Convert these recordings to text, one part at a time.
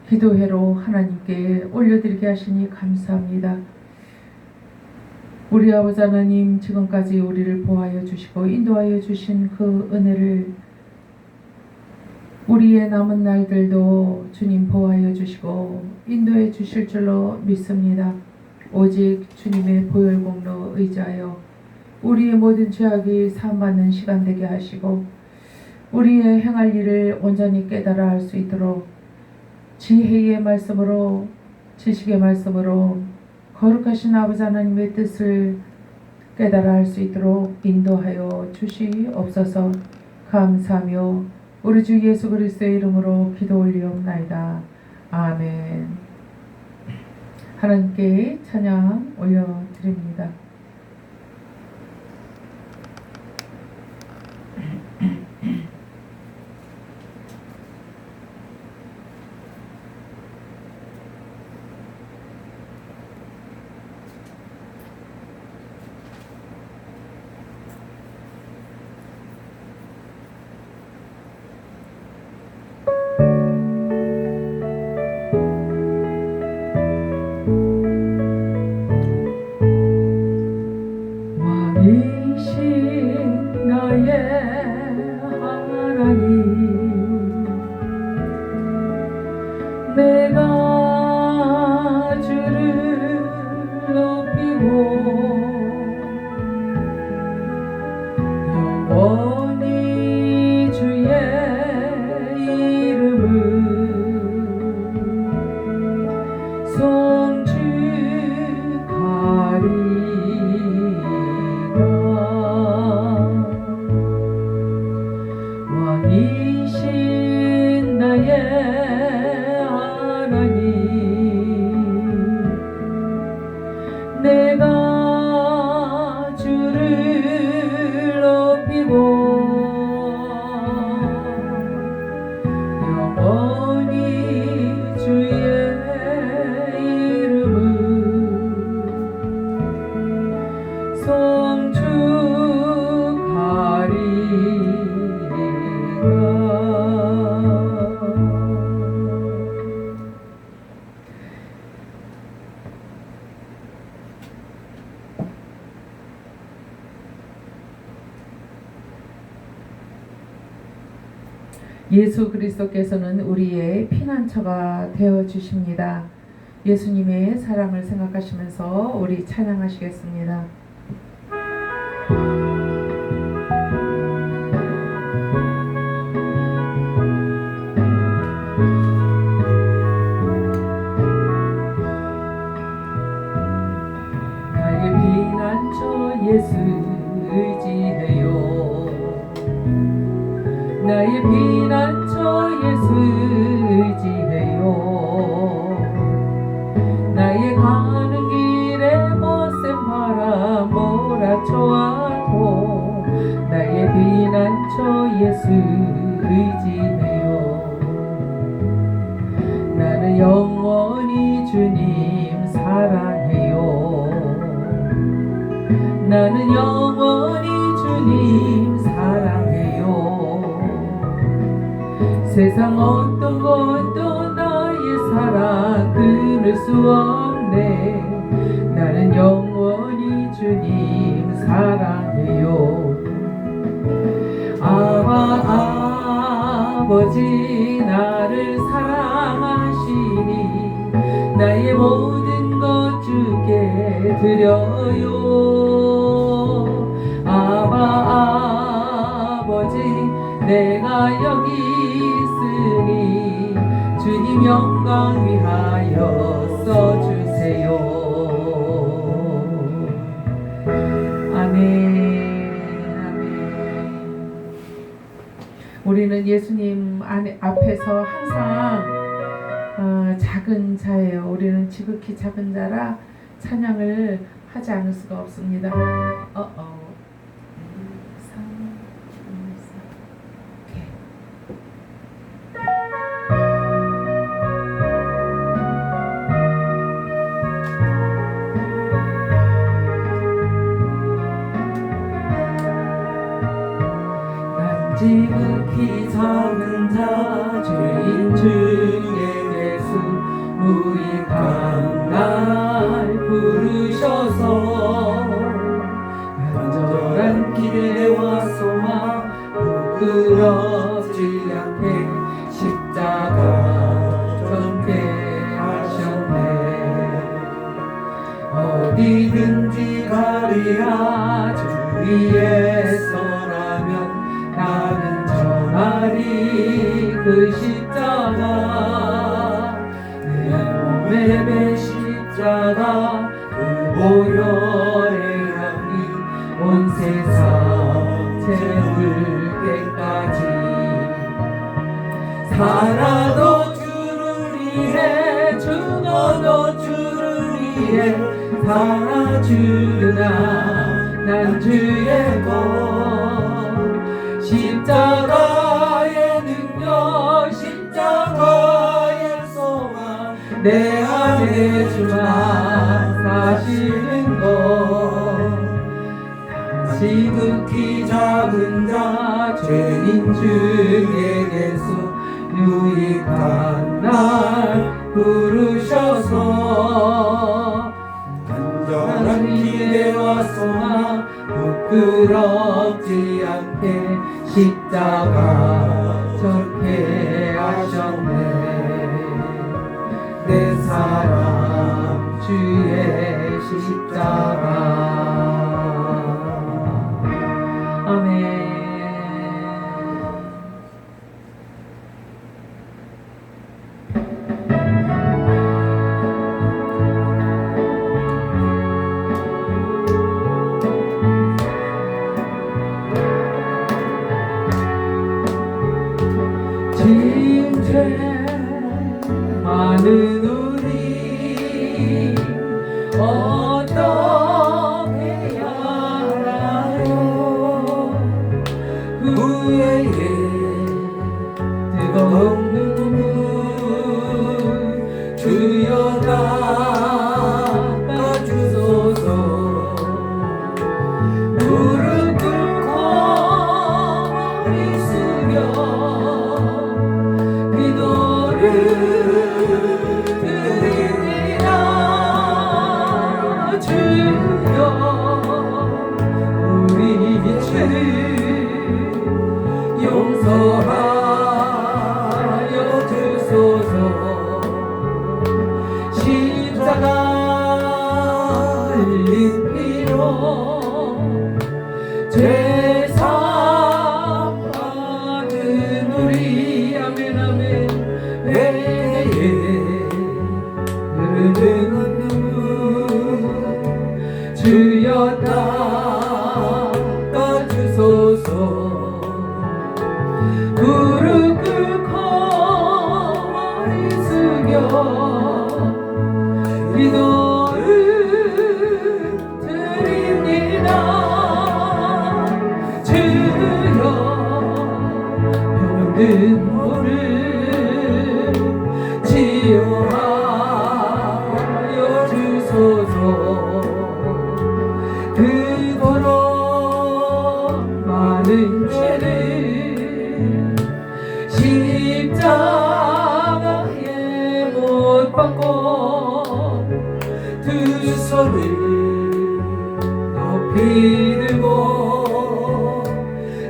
기도회로 하나님께 올려드리게 하시니 감사합니다. 우리 아버지 하나님, 지금까지 우리를 보호하여 주시고 인도하여 주신 그 은혜를 우리의 남은 날들도 주님 보호하여 주시고 인도해 주실 줄로 믿습니다. 오직 주님의 보혈 공로 의지하여 우리의 모든 죄악이 사함받는 시간 되게 하시고 우리의 행할 일을 온전히 깨달아 할 수 있도록 지혜의 말씀으로, 지식의 말씀으로 거룩하신 아버지 하나님의 뜻을 깨달아 할 수 있도록 인도하여 주시옵소서. 감사하며 우리 주 예수 그리스도의 이름으로 기도 올리옵나이다. 아멘. 하나님께 찬양 올려드립니다. 왕이신 나의 하나님, 내가 주를 높이고 영원히 주의 이름을 왕이신 나의 하나님, 내가 주를 높이고 영원히 주의 이름을 예수 그리스도께서는 우리의 피난처가 되어 주십니다. 예수님의 사랑을 생각하시면서 우리 찬양하시겠습니다. 나의 피난처 예수 의지해요. 나의 피난처 예수 의지해요. 나의 가는 길에 거센 바람 몰아쳐와도 나의 피난처 예수 의지해요. 나는 영원히 주님 사랑해요. 나는 영원히 주님 사랑해요. 세상 어떤 것도 나의 사랑 끊을 수 없네. 나는 영원히 주님 사랑해요. 아버지 나를 사랑하시니 나의 모든 것 주께 드려요. 아버지 내가 여기 있으니 주님 영광 위하여 써주세요. 아멘. 우리는 예수님 앞에서 항상 작은 자예요. 우리는 지극히 작은 자라 찬양을 하지 않을 수가 없습니다. 지극히 작은 자 죄인 중에 예수 위해서라면 나는 전하리 그 십자가 내 몸에 매 십자가 그 보혈의 향이 온 세상 채울 때까지 살아도 주를 위해 죽어도 주를 위해 살아주나 난 주의 것 십자가의 능력 십자가의 소망 내 안에 주만 사시는 것 지극히 작은 자 죄인 중에게서 유익한 날 부르셔서 간절한 기대와 소망 부끄럽지 않게 십자가 적게 하셨네 내 사랑 주의 십자가 아멘. 지은 죄 많은 우리 어떻게 해야 하나요 그 후에 뜨거운 눈물 주여 닦아주소서 무릎 꿇고 머리 숙여 기도를 드립니다 주여 우리 죄를 용서하여 주소서 십자가 흘린 피로 죄사 받은 우리 아멘 아멘 회개에 흐르는 눈물 주여 닦아주소서 무릎 꿇고 머리 숙여 기도를 드립니다 주여 병든 물을 치유하여 주소서 그토록 많은 죄를 십자가에 못 박고 두 손을 높이 들고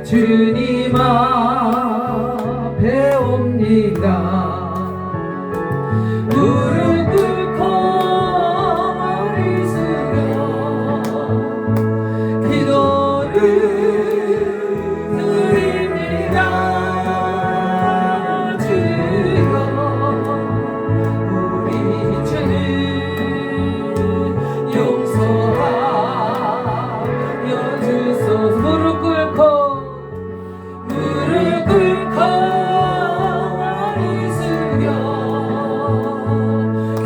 주님 앞에 옵니다 무릎 꿇고 머리 숙여 기도를 드립니다 주여 우리 죄를 용서하여 주소서 무릎 꿇고 머리 숙여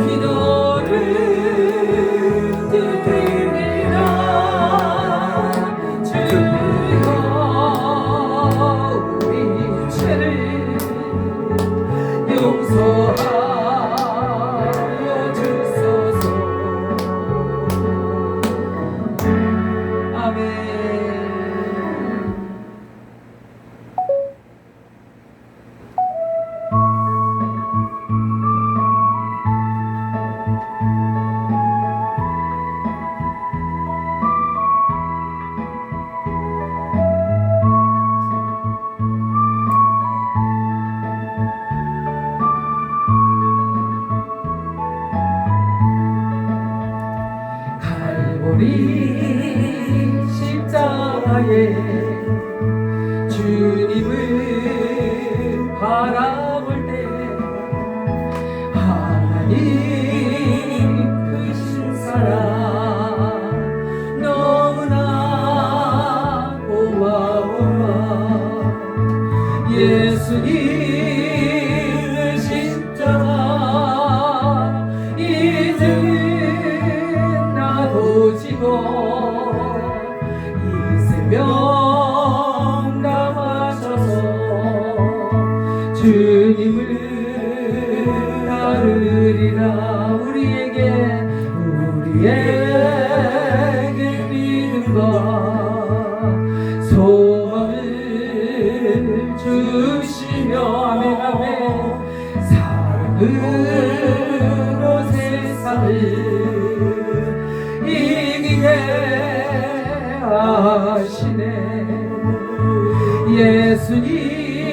기도를 드립니다 주여 우리 죄를 용서하여 주소서 아멘. 우리 십자가 우리에게 믿음과 소망을 주시며 아멘 아멘 사랑으로 세상을 이기게 하시네 예수님의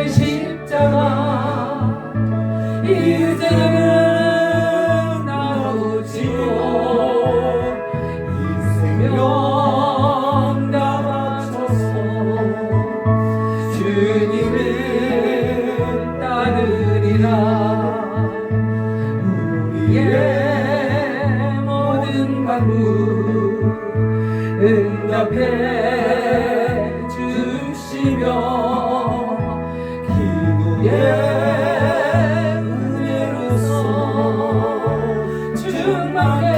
십자가 이제는 나도 지고 이 생명 다 바쳐서 주님을 따르리라 우리의 모든 간구 응답해 주시며 기도의 은혜로서 충만해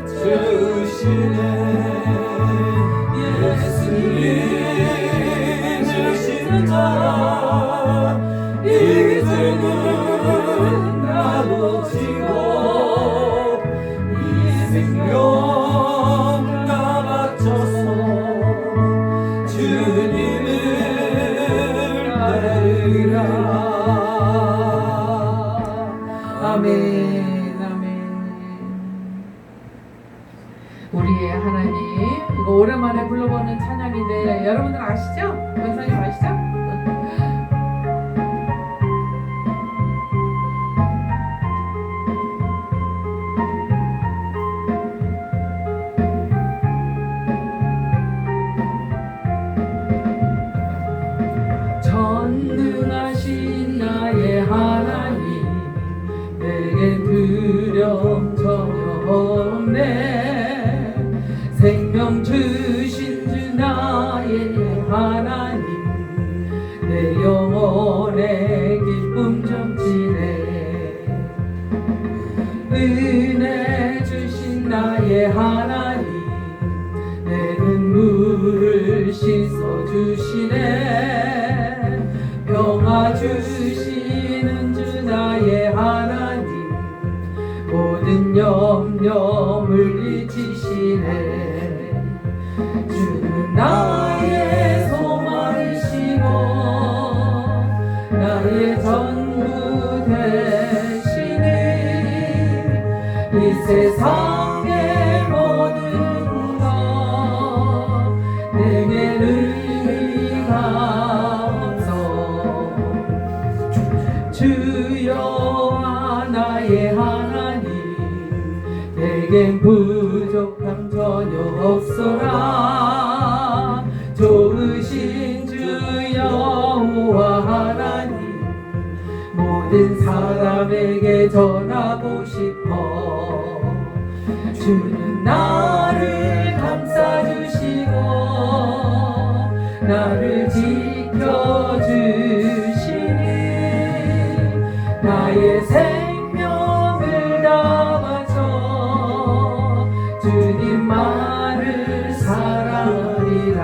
주시네 예수님의 십자가 이제는 나도 지고 이 생명 다 바쳐서 주님을 따르리라 아멘 아멘 우리의 하나님 이거 오랜만에 불러보는 찬양인데 여러분들 아시죠? 원사님 아시죠? 전능하신 나의 하나님 내게 두려움 전혀 없네 생명 주신 주 나의 하나님 내 영혼의 기쁨 점치네 은혜 주신 나의 하나님 내 눈물을 씻어주시네 평화 주시는 주 나의 하나님 모든 염려 물리치시네 주는 나의 소망이시고 나의 전부 되시니 이 세상의 모든 것 내게 의미가 없어 주여 나의 하나님 내겐 부족함 전혀 없어라 좋으신 주 여호와 하나님 모든 사람에게 전하고 싶어 주는 나를 감싸주시고 나를 지켜주시니 나의 생명을 다 바쳐 주님만을 사랑하리라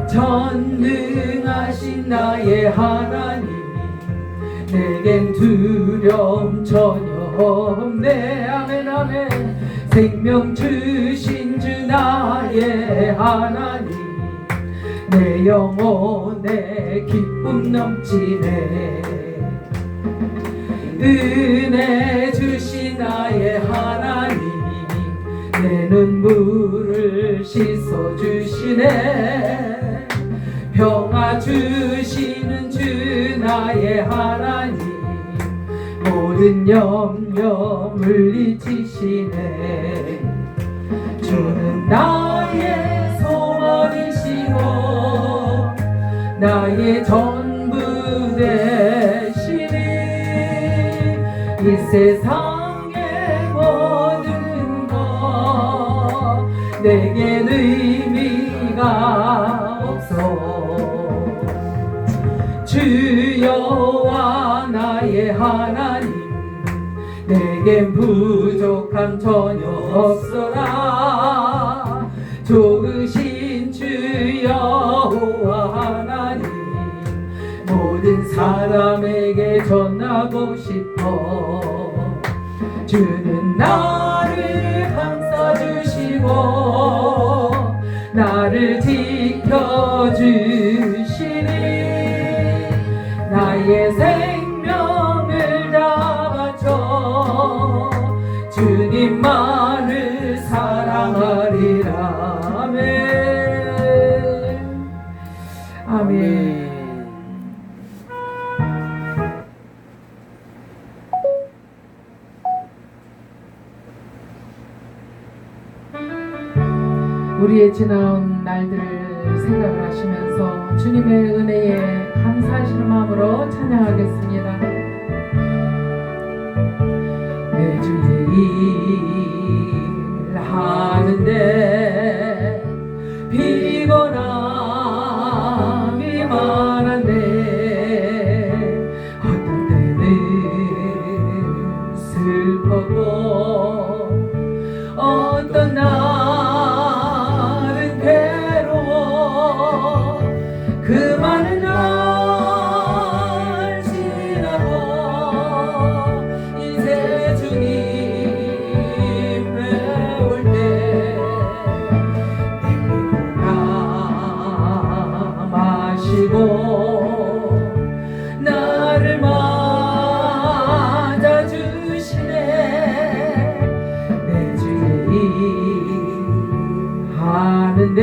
전능하신 나의 하나님 내겐 두려움 전혀 없네 아멘 아멘 생명 주신 주 나의 하나님 내 영혼에 기쁨 넘치네 은혜 주신 나의 하나님 내 눈물을 씻어주시네 평화 주시는 주 나의 하나님 모든 염려 물리치시네 주는 나의 소망이시고 나의 전부 되시니 이 세상의 모든 것 내겐 의미가 없어 주여와 나의 하나님 내겐 부족함 전혀 없어라 좋으신 주 여호와 하나님 모든 사람에게 전하고 싶어 주는 나를 감싸주시고 나를 지켜주시니 나의 생명을 다 바쳐 주님만을 사랑하리라. 아멘. 아멘. 우리의 지나온 날들을 생각을 하시면서 주님의 은혜에 감사하시는 마음으로 찬양하겠습니다. 매주일 일하는데 피곤함이 많은데 어떤 때는 슬퍼도 어떤 날은 괴로워 그 많은 날 지나고 이제 주님 배울 때 내가 마시고 나를 맞아주시네. 내 주의 하는데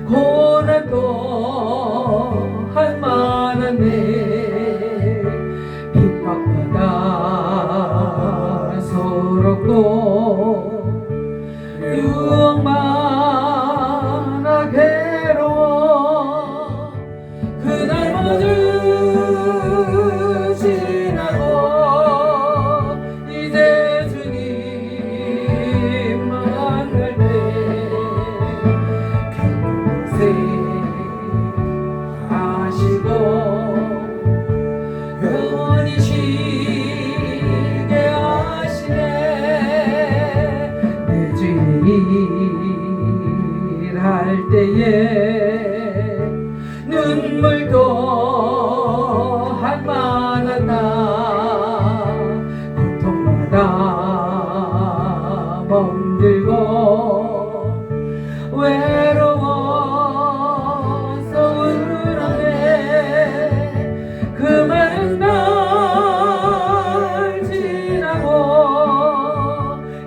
고난도 할 만한데 핍박받아 서럽고 유혹 많아 괴로워 그날 모두 지나고 이제 주님 만날 때 그곳에 하시고 영원히 쉬게 하시네. 내 주일 할 때에 눈물도 할 만하다 고통마다 멍들고 외로워서 울었네. 그 많은 날 지나고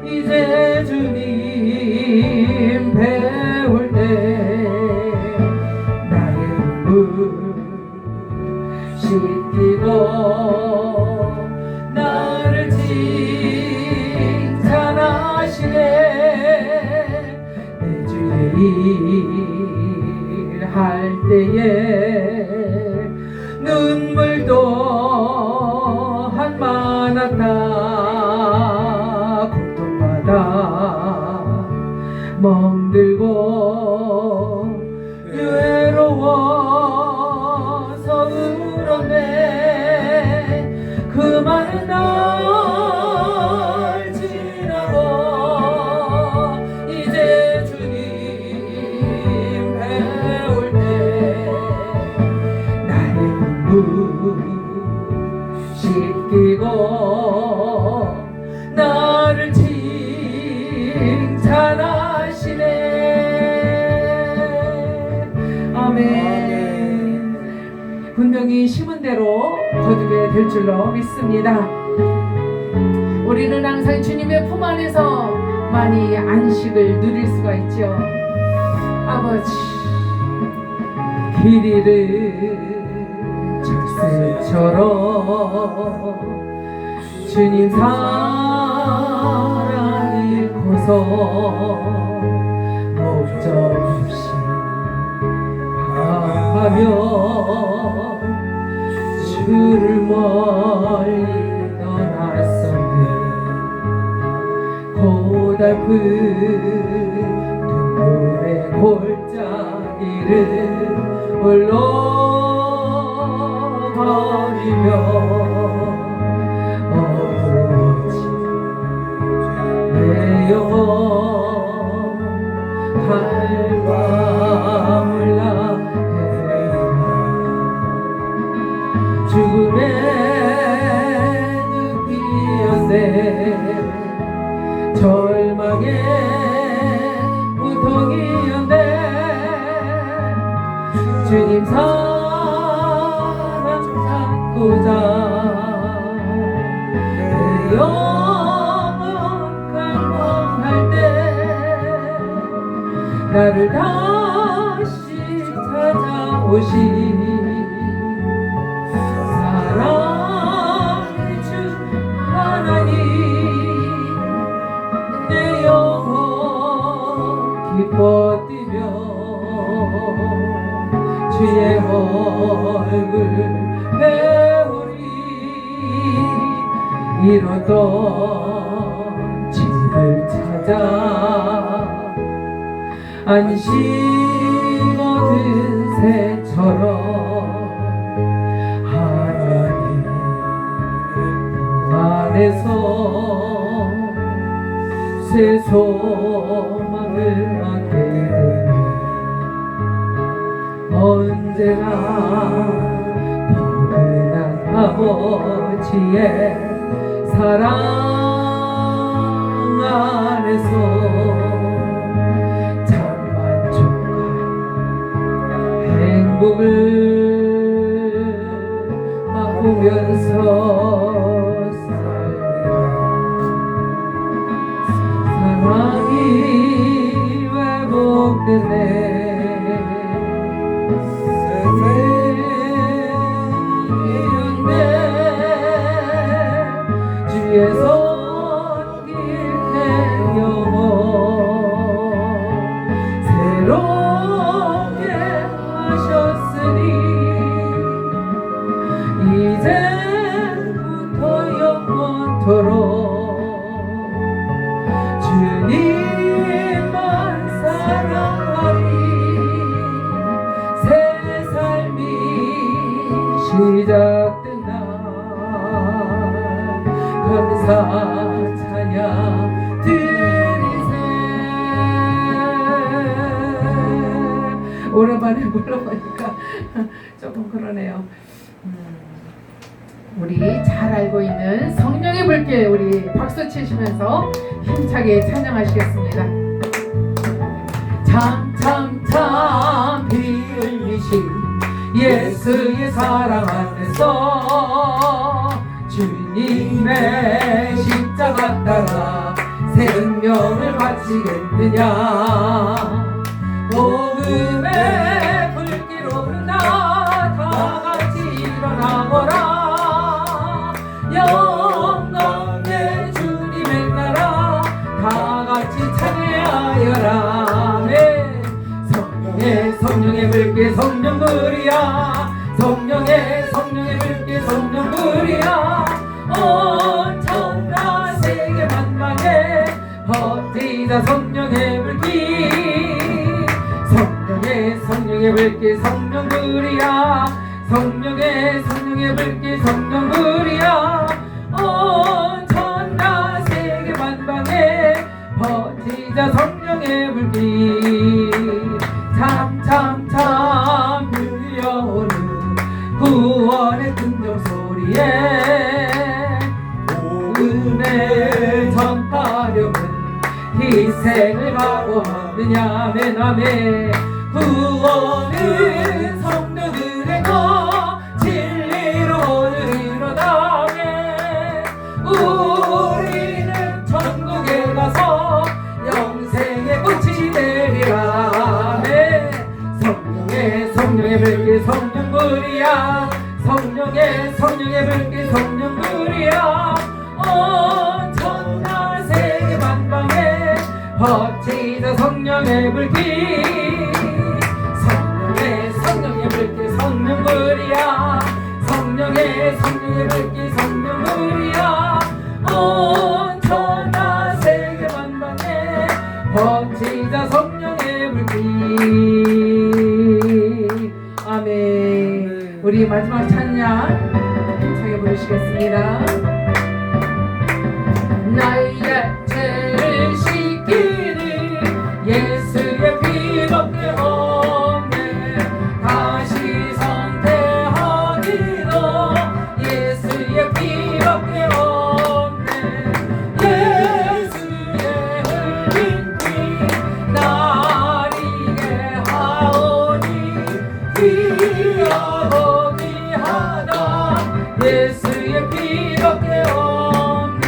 이제 주님 배울 때 나의 눈물 씻기고 나를 칭찬하시네. 내 주의 일할 때에 눈물도 한 많았다 고통받아 멍들고 외로워서 울었네. 그 많은 날 지나고 이제 주님 배울 때 나의 눈물 씻기고 나를 칭찬하시네. 아멘. 분명히 심은 대로 거두게 될 줄로 믿습니다. 우리는 항상 주님의 품 안에서 많이 안식을 누릴 수가 있죠. 아버지 길 잃은 철새처럼 주님 사랑 잃고서 목적 없이 하며 주를 멀리 떠났었네. 고달픈 눈물의 골짜기를 홀로 걸으며 어두워진 내 영혼 갈망을 나해라. 죽음의 늪이 나를 다시 찾아오신 사랑의 주 하나님, 내 영혼 기뻐 뛰며 주의 얼굴 배우리. 잃었던 집을 찾아 안식 얻은 새처럼 하나님 안에서 새 소망을 갖게 되니 언제나 포근한 아버지의 사랑 안에서 참 만족과 행복을 맛보면서 사랑이 회복되네. 주의 손길 내 영혼 새롭게 하셨으니 이제부터 영원토록 주님만 사랑하리. 새 삶이 시작된 날 감사 찬양 드리세. 오랜만에 불러보니까 조금 그러네요. 우리 잘 알고 있는 성령의 불길, 우리 박수 치시면서 힘차게 찬양하시겠습니다. 참 피 흘리신 예수의 사랑 안에서 주님의 십자가 따라 생명을 바치겠느냐. 복음의 불길 오르나 다같이 일어나거라. 영광의 주님의 나라 다같이 찬양하여라. 성령의 불길 성령불이야. 성령의 불길 성령불이야. 온 천하 세계 만방에 퍼지다 성령의 불길. 성령의 불길 성령불이야. 성령의 불길 성령불이야. 온 천하 세계 만방에 퍼지다 성령의 불길. 참 들려오는 구원의 금정소리에 복음을 전파려면 희생을 각오하느냐. 아멘. 구원은 성도들의 것 진리로 이루다네. 우리는 천국에 가서 영생의 꽃이 되리라. 성령의 불길 성령불이야. 성령의 불길 성령불이야. 온 천하 세계 만방에 퍼지다 성령의 불길. 성령의 불길 성령불이야. 성령의 불길 성령불이야. 온 천하 세계 만방에 퍼지다 성령의 불길. 아멘. 우리 마지막 찬양 힘차게 부르시겠습니다. 나의 죄를 씻기는 예수의 피밖에 없네. 다시 성태하기도 예수의 피밖에 없네. 예수의 흘린 피 나리게 하오니 귀하고 귀하다. 예수의 피밖에 없네.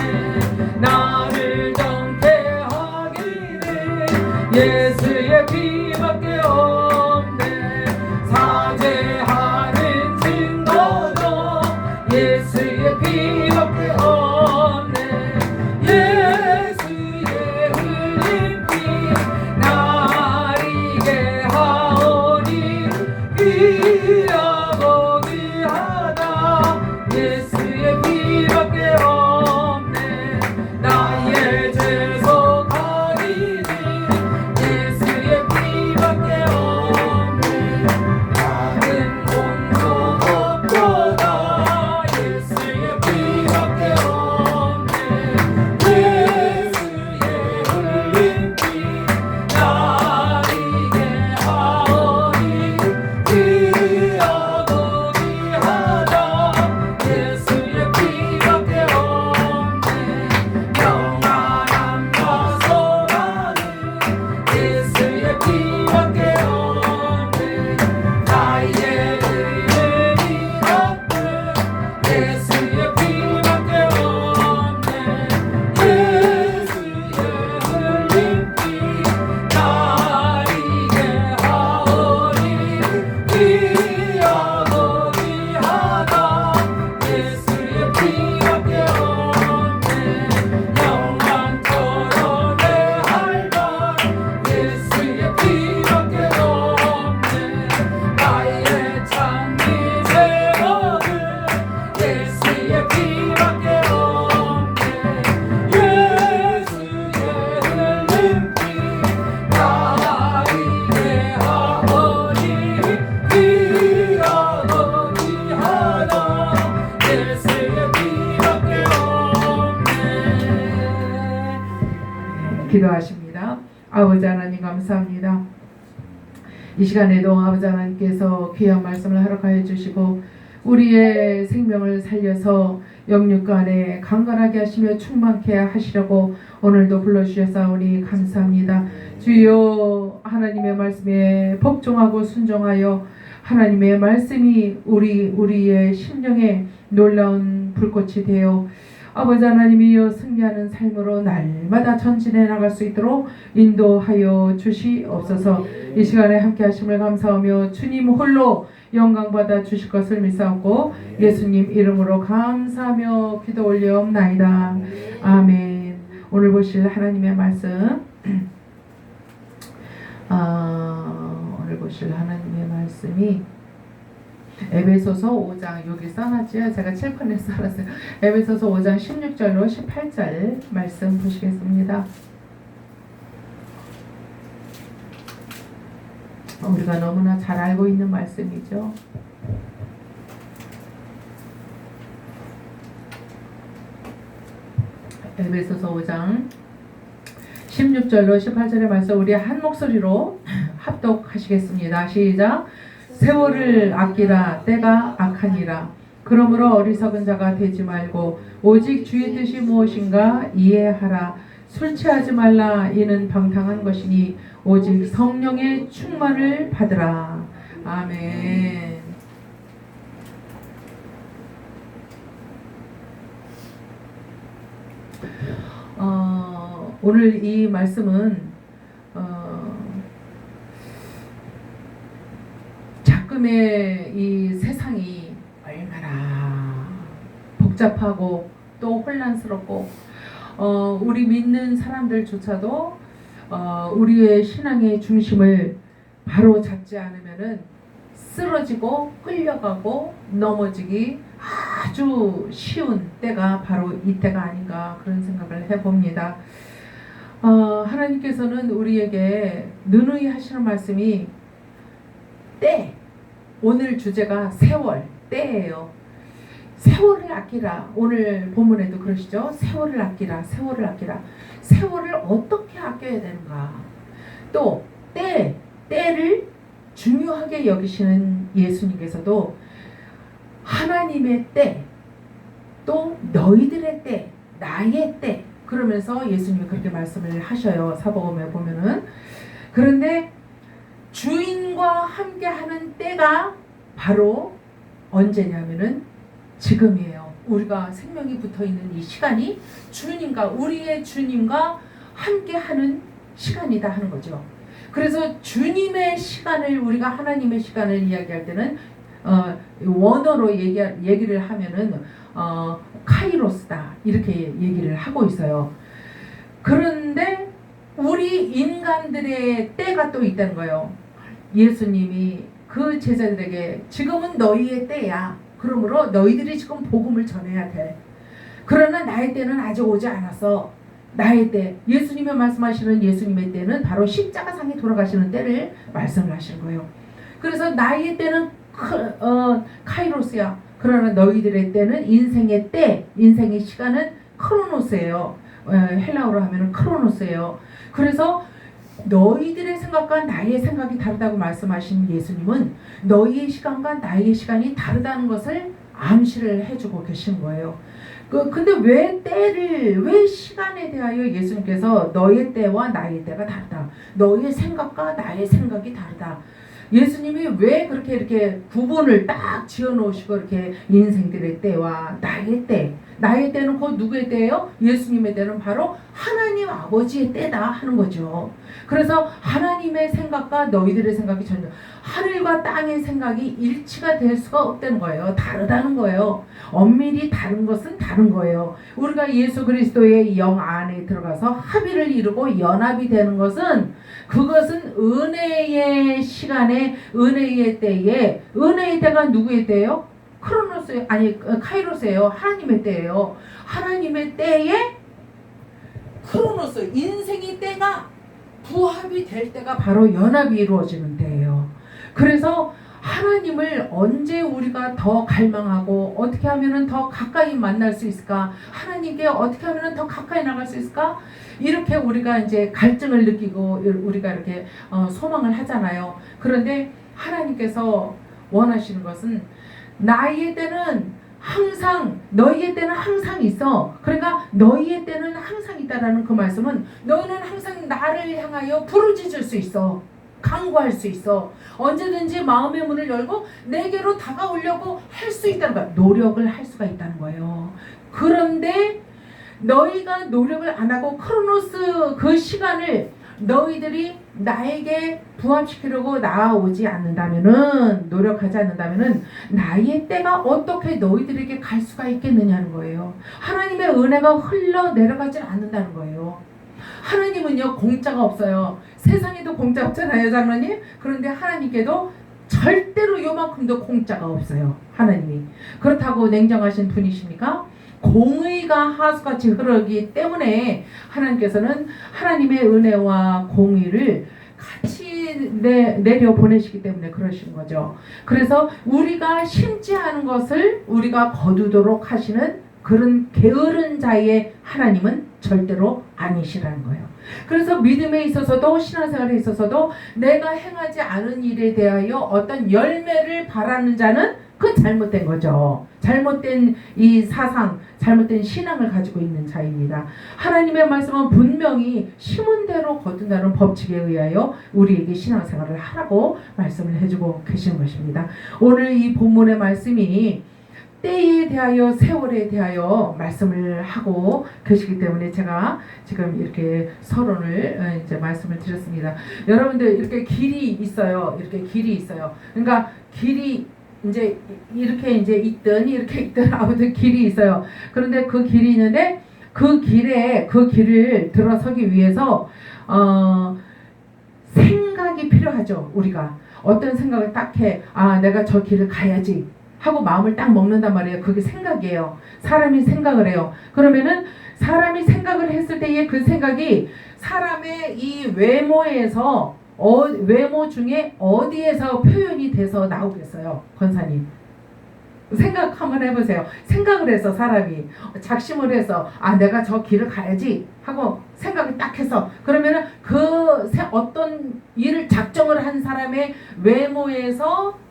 나를 정케 하기는 예수의 피밖에 기도하십니다. 아버지 하나님 감사합니다. 이 시간에도 아버지 하나님께서 귀한 말씀을 허락하여 주시고 우리의 생명을 살려서 영육간에 강건하게 하시며 충만케 하시려고 오늘도 불러주셨사오니 감사합니다. 주여 하나님의 말씀에 복종하고 순종하여 하나님의 말씀이 우리의 심령에 놀라운 불꽃이 되어 아버지 하나님이여 승리하는 삶으로 날마다 전진해 나갈 수 있도록 인도하여 주시옵소서. 이 시간에 함께 하심을 감사하며 주님 홀로 영광 받아 주실 것을 믿사옵고 예수님 이름으로 감사하며 기도 올려옵나이다. 아멘. 오늘 보실 하나님의 말씀 오늘 보실 하나님의 말씀이 에베소서 5장 여기 써놨지요. 제가 칠판에 써놨어요. 에베소서 5장 16절로 18절 말씀 보시겠습니다. 우리가 너무나 잘 알고 있는 말씀이죠. 에베소서 5장 16절로 18절의 말씀 우리 한 목소리로 합독하시겠습니다. 시작. 세월을 아끼라 때가 악하니라. 그러므로 어리석은 자가 되지 말고 오직 주의 뜻이 무엇인가 이해하라. 술 취하지 말라. 이는 방탕한 것이니 오직 성령의 충만을 받으라. 아멘. 오늘 이 말씀은 지금의 이 세상이 얼마나 복잡하고 또 혼란스럽고 우리 믿는 사람들조차도 우리의 신앙의 중심을 바로 잡지 않으면은 쓰러지고 끌려가고 넘어지기 아주 쉬운 때가 바로 이때가 아닌가 그런 생각을 해봅니다. 하나님께서는 우리에게 누누이 하시는 말씀이 때, 오늘 주제가 세월, 때예요. 세월을 아끼라. 오늘 본문에도 그러시죠. 세월을 아끼라, 세월을 아끼라. 세월을 어떻게 아껴야 되는가. 또 때를 중요하게 여기시는 예수님께서도 하나님의 때, 또 너희들의 때, 나의 때 그러면서 예수님이 그렇게 말씀을 하셔요. 사복음에 보면은. 그런데 주인과 함께하는 때가 바로 언제냐면은 지금이에요. 우리가 생명이 붙어있는 이 시간이 주님과 우리의 주님과 함께하는 시간이다 하는 거죠. 그래서 주님의 시간을 우리가 하나님의 시간을 이야기할 때는 원어로 얘기를 하면은 카이로스다 이렇게 얘기를 하고 있어요. 그런데 우리 인간들의 때가 또 있다는 거예요. 예수님이 그 제자들에게 지금은 너희의 때야. 그러므로 너희들이 지금 복음을 전해야 돼. 그러나 나의 때는 아직 오지 않았어. 나의 때, 예수님이 말씀하시는 예수님의 때는 바로 십자가상에 돌아가시는 때를 말씀을 하시는 거예요. 그래서 나의 때는 카이로스야. 그러나 너희들의 때는 인생의 때, 인생의 시간은 크로노스예요. 헬라어로 하면 크로노스예요. 그래서 너희들의 생각과 나의 생각이 다르다고 말씀하신 예수님은 너희의 시간과 나의 시간이 다르다는 것을 암시를 해주고 계신 거예요. 근데 왜 시간에 대하여 예수님께서 너의 때와 나의 때가 다르다. 너의 생각과 나의 생각이 다르다. 예수님이 왜 그렇게 이렇게 구분을 딱 지어 놓으시고 이렇게 인생들의 때와 나의 때는 곧 누구의 때예요? 예수님의 때는 바로 하나님 아버지의 때다 하는 거죠. 그래서 하나님의 생각과 너희들의 생각이 전혀 하늘과 땅의 생각이 일치가 될 수가 없다는 거예요. 다르다는 거예요. 엄밀히 다른 것은 다른 거예요. 우리가 예수 그리스도의 영 안에 들어가서 합의를 이루고 연합이 되는 것은 그것은 은혜의 시간에 은혜의 때에 은혜의 때가 누구의 때예요? 크로노스 아니 카이로스예요. 하나님의 때예요. 하나님의 때에 크로노스 인생의 때가 부합이 될 때가 바로 연합이 이루어지는 때예요. 그래서 하나님을 언제 우리가 더 갈망하고 어떻게 하면은 더 가까이 만날 수 있을까? 하나님께 어떻게 하면은 더 가까이 나갈 수 있을까? 이렇게 우리가 이제 갈증을 느끼고 우리가 이렇게 소망을 하잖아요. 그런데 하나님께서 원하시는 것은 나의 때는 항상 너희의 때는 항상 있어. 그러니까 너희의 때는 항상 있다라는 그 말씀은 너희는 항상 나를 향하여 부르짖을 수 있어. 간구할 수 있어. 언제든지 마음의 문을 열고 내게로 다가오려고 할 수 있다는 거야. 노력을 할 수가 있다는 거예요. 그런데 너희가 노력을 안 하고 크로노스 그 시간을 너희들이 나에게 부합시키려고 나아오지 않는다면은, 노력하지 않는다면은 나의 때가 어떻게 너희들에게 갈 수가 있겠느냐는 거예요. 하나님의 은혜가 흘러 내려가지 않는다는 거예요. 하나님은요 공짜가 없어요. 세상에도 공짜 없잖아요, 장로님. 그런데 하나님께도 절대로 요만큼도 공짜가 없어요. 하나님이 그렇다고 냉정하신 분이십니까? 공의가 하수같이 흐르기 때문에 하나님께서는 하나님의 은혜와 공의를 같이 내려 보내시기 때문에 그러신 거죠. 그래서 우리가 심지 않은 것을 우리가 거두도록 하시는 그런 게으른 자의 하나님은 절대로 아니시라는 거예요. 그래서 믿음에 있어서도 신앙생활에 있어서도 내가 행하지 않은 일에 대하여 어떤 열매를 바라는 자는 그건 잘못된 거죠. 잘못된 이 사상, 잘못된 신앙을 가지고 있는 자입니다. 하나님의 말씀은 분명히 심은 대로 거둔다는 법칙에 의하여 우리에게 신앙생활을 하라고 말씀을 해주고 계시는 것입니다. 오늘 이 본문의 말씀이 때에 대하여, 세월에 대하여 말씀을 하고 계시기 때문에 제가 지금 이렇게 서론을 이제 말씀을 드렸습니다. 여러분들 이렇게 길이 있어요. 이렇게 길이 있어요. 그러니까 길이 이제 이렇게 이제 이렇게 있든 아무튼 길이 있어요. 그런데 그 길이 있는데 그 길을 들어서기 위해서 생각이 필요하죠. 우리가 어떤 생각을 딱 해. 아, 내가 저 길을 가야지 하고 마음을 딱 먹는단 말이에요. 그게 생각이에요. 사람이 생각을 해요. 그러면은 사람이 생각을 했을 때의 그 생각이 사람의 이 외모에서 외모 중에 어디에서 표현이 돼서 나오겠어요, 권사님? 생각 한번 해보세요. 생각을 해서 사람이 작심을 해서 아 내가 저 길을 가야지 하고 생각을 딱 해서 그러면은 그 어떤 일을 작정을 한 사람의 외모에서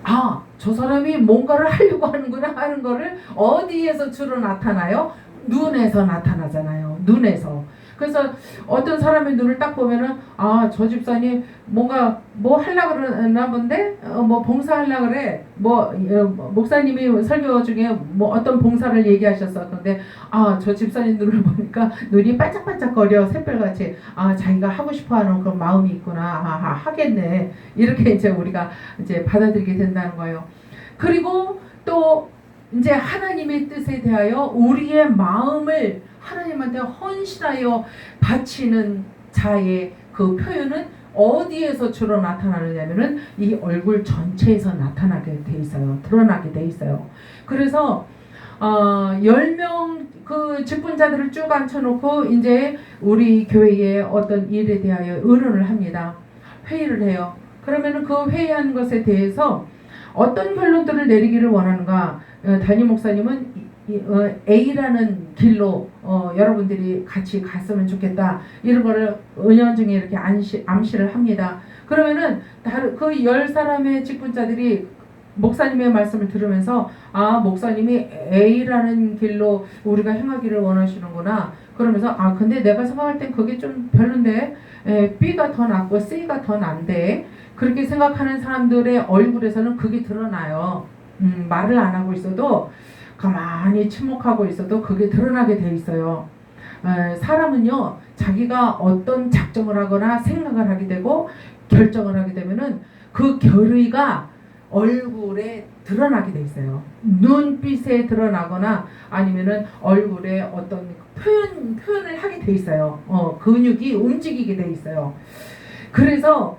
아, 저 사람이 뭔가를 하려고 하는구나 하는 거를 어디에서 주로 나타나요? 눈에서 나타나잖아요. 눈에서. 그래서 어떤 사람의 눈을 딱 보면은 아, 저 집사님 뭔가 뭐 하려고 그러나 본데 뭐 봉사하려고 그래. 목사님이 설교 중에 뭐 어떤 봉사를 얘기하셨어. 근데 아, 저 집사님 눈을 보니까 눈이 반짝반짝거려. 샛별같이. 아, 자기가 하고 싶어 하는 그런 마음이 있구나. 아, 하겠네. 이렇게 이제 우리가 이제 받아들이게 된다는 거예요. 그리고 또 이제 하나님의 뜻에 대하여 우리의 마음을 하나님한테 헌신하여 바치는 자의 그 표현은 어디에서 주로 나타나느냐면은 이 얼굴 전체에서 나타나게 돼 있어요. 드러나게 돼 있어요. 그래서 10명 그 직분자들을 쭉 앉혀놓고 이제 우리 교회의 어떤 일에 대하여 의논을 합니다. 회의를 해요. 그러면은 그 회의한 것에 대해서 어떤 결론들을 내리기를 원하는가? 담임 목사님은 A라는 길로 여러분들이 같이 갔으면 좋겠다. 이런 거를 은연중에 이렇게 암시를 합니다. 그러면은 그 10사람의 직분자들이 목사님의 말씀을 들으면서 아, 목사님이 A라는 길로 우리가 행하기를 원하시는구나. 그러면서 아, 근데 내가 생각할 땐 그게 좀 별론데 B가 더 낫고 C가 더 난데 그렇게 생각하는 사람들의 얼굴에서는 그게 드러나요. 말을 안 하고 있어도 가만히 침묵하고 있어도 그게 드러나게 돼 있어요. 사람은요 자기가 어떤 작정을 하거나 생각을 하게 되고 결정을 하게 되면은 그 결의가 얼굴에 드러나게 돼 있어요. 눈빛에 드러나거나 아니면은 얼굴에 어떤 표현을 하게 돼 있어요. 근육이 움직이게 돼 있어요. 그래서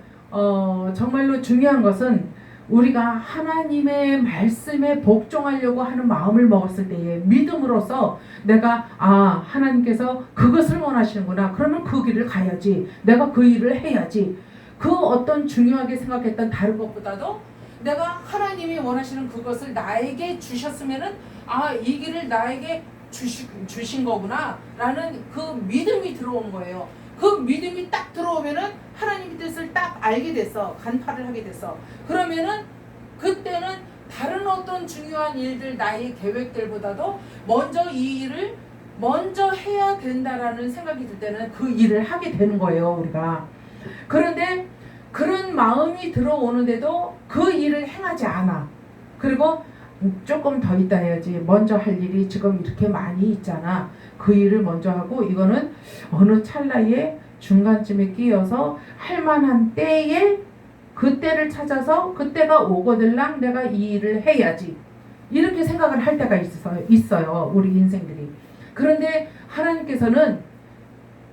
정말로 중요한 것은 우리가 하나님의 말씀에 복종하려고 하는 마음을 먹었을 때에 믿음으로써 내가 아, 하나님께서 그것을 원하시는구나. 그러면 그 길을 가야지. 내가 그 일을 해야지. 그 어떤 중요하게 생각했던 다른 것보다도 내가 하나님이 원하시는 그것을 나에게 주셨으면은 이 길을 나에게 주신 거구나 라는 그 믿음이 들어온 거예요. 그 믿음이 딱 들어오면은 하나님의 뜻을 딱 알게 됐어. 간파를 하게 됐어. 그러면은 그때는 다른 어떤 중요한 일들, 나의 계획들보다도 먼저 이 일을 먼저 해야 된다라는 생각이 들 때는 그 일을 하게 되는 거예요, 우리가. 그런데 그런 마음이 들어오는데도 그 일을 행하지 않아. 그리고 조금 더 있다 해야지. 먼저 할 일이 지금 이렇게 많이 있잖아. 그 일을 먼저 하고 이거는 어느 찰나에 중간쯤에 끼어서 할 만한 때에 그 때를 찾아서 그때가 오거들랑 내가 이 일을 해야지. 이렇게 생각을 할 때가 있어요. 우리 인생들이. 그런데 하나님께서는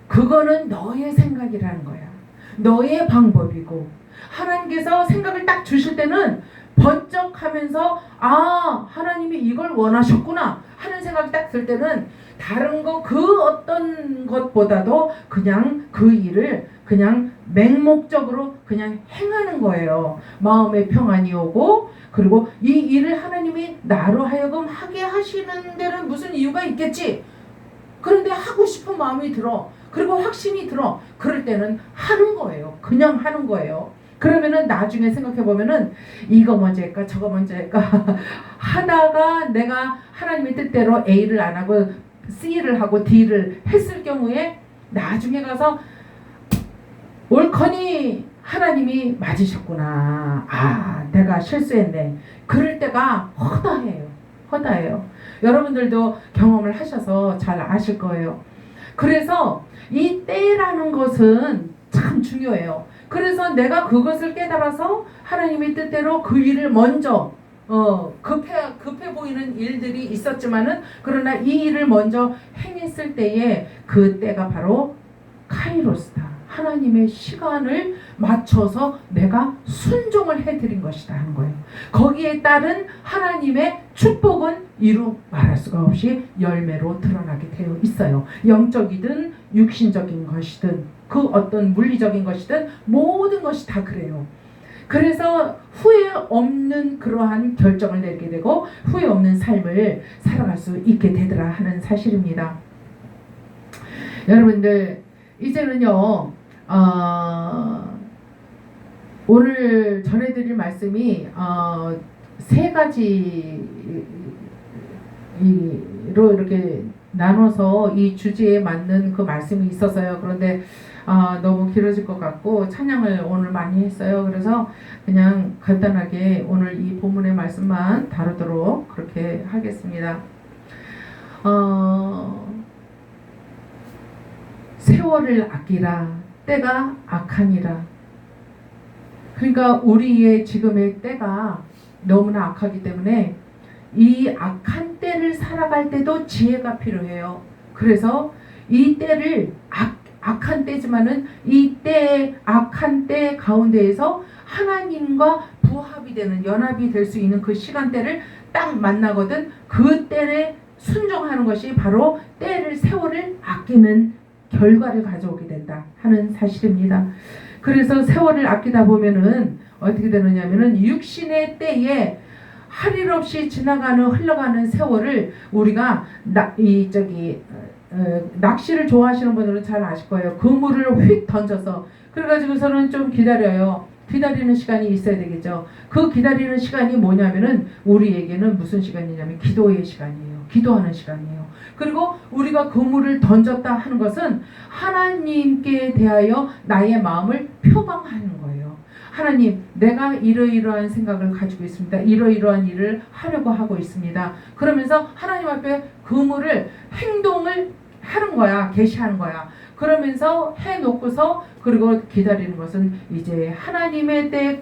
그거는 너의 생각이라는 거야. 너의 방법이고 하나님께서 생각을 딱 주실 때는 번쩍하면서 하나님이 이걸 원하셨구나 하는 생각이 딱 들 때는 다른 거 그 어떤 것보다도 그냥 그 일을 그냥 맹목적으로 그냥 행하는 거예요. 마음의 평안이 오고 그리고 이 일을 하나님이 나로 하여금 하게 하시는 데는 무슨 이유가 있겠지. 그런데 하고 싶은 마음이 들어. 그리고 확신이 들어. 그럴 때는 하는 거예요. 그냥 하는 거예요. 그러면은 나중에 생각해보면은 이거 먼저 할까 저거 먼저 할까 하다가 내가 하나님의 뜻대로 A를 안 하고 C를 하고 D를 했을 경우에 나중에 가서 옳거니 하나님이 맞으셨구나. 내가 실수했네. 그럴 때가 허다해요. 여러분들도 경험을 하셔서 잘 아실 거예요. 그래서 이 때라는 것은 참 중요해요. 그래서 내가 그것을 깨달아서 하나님의 뜻대로 그 일을 먼저 급해 보이는 일들이 있었지만은 그러나 이 일을 먼저 행했을 때에 그 때가 바로 카이로스다. 하나님의 시간을 맞춰서 내가 순종을 해드린 것이다 하는 거예요. 거기에 따른 하나님의 축복은 이루 말할 수가 없이 열매로 드러나게 되어 있어요. 영적이든 육신적인 것이든 그 어떤 물리적인 것이든 모든 것이 다 그래요. 그래서 후회 없는 그러한 결정을 내게 되고 후회 없는 삶을 살아갈 수 있게 되더라 하는 사실입니다. 여러분들 이제는요 오늘 전해드릴 말씀이 세 가지로 이렇게 나눠서 이 주제에 맞는 그 말씀이 있어서요. 그런데 너무 길어질 것 같고 찬양을 오늘 많이 했어요. 그래서 그냥 간단하게 오늘 이 본문의 말씀만 다루도록 그렇게 하겠습니다. 세월을 아끼라 때가 악하니라. 그러니까 우리의 지금의 때가 너무나 악하기 때문에 이 악한 때를 살아갈 때도 지혜가 필요해요. 그래서 이 때를 악한 때지만은 이 때 악한 때 가운데에서 하나님과 부합이 되는 연합이 될 수 있는 그 시간대를 딱 만나거든. 그 때에 순종하는 것이 바로 세월을 아끼는 결과를 가져오게 된다 하는 사실입니다. 그래서 세월을 아끼다 보면은 어떻게 되느냐면은 육신의 때에 할 일 없이 흘러가는 세월을 우리가 낚시를 좋아하시는 분들은 잘 아실 거예요. 그물을 휙 던져서 그래가지고서는 좀 기다려요. 기다리는 시간이 있어야 되겠죠. 그 기다리는 시간이 뭐냐면은 우리에게는 무슨 시간이냐면 기도의 시간이에요. 기도하는 시간이에요. 그리고 우리가 그물을 던졌다 하는 것은 하나님께 대하여 나의 마음을 표방하는 거예요. 하나님, 내가 이러이러한 생각을 가지고 있습니다. 이러이러한 일을 하려고 하고 있습니다. 그러면서 하나님 앞에 그물을 행동을 하는 거야. 계시하는 거야. 그러면서 해놓고서 그리고 기다리는 것은 이제 하나님의 때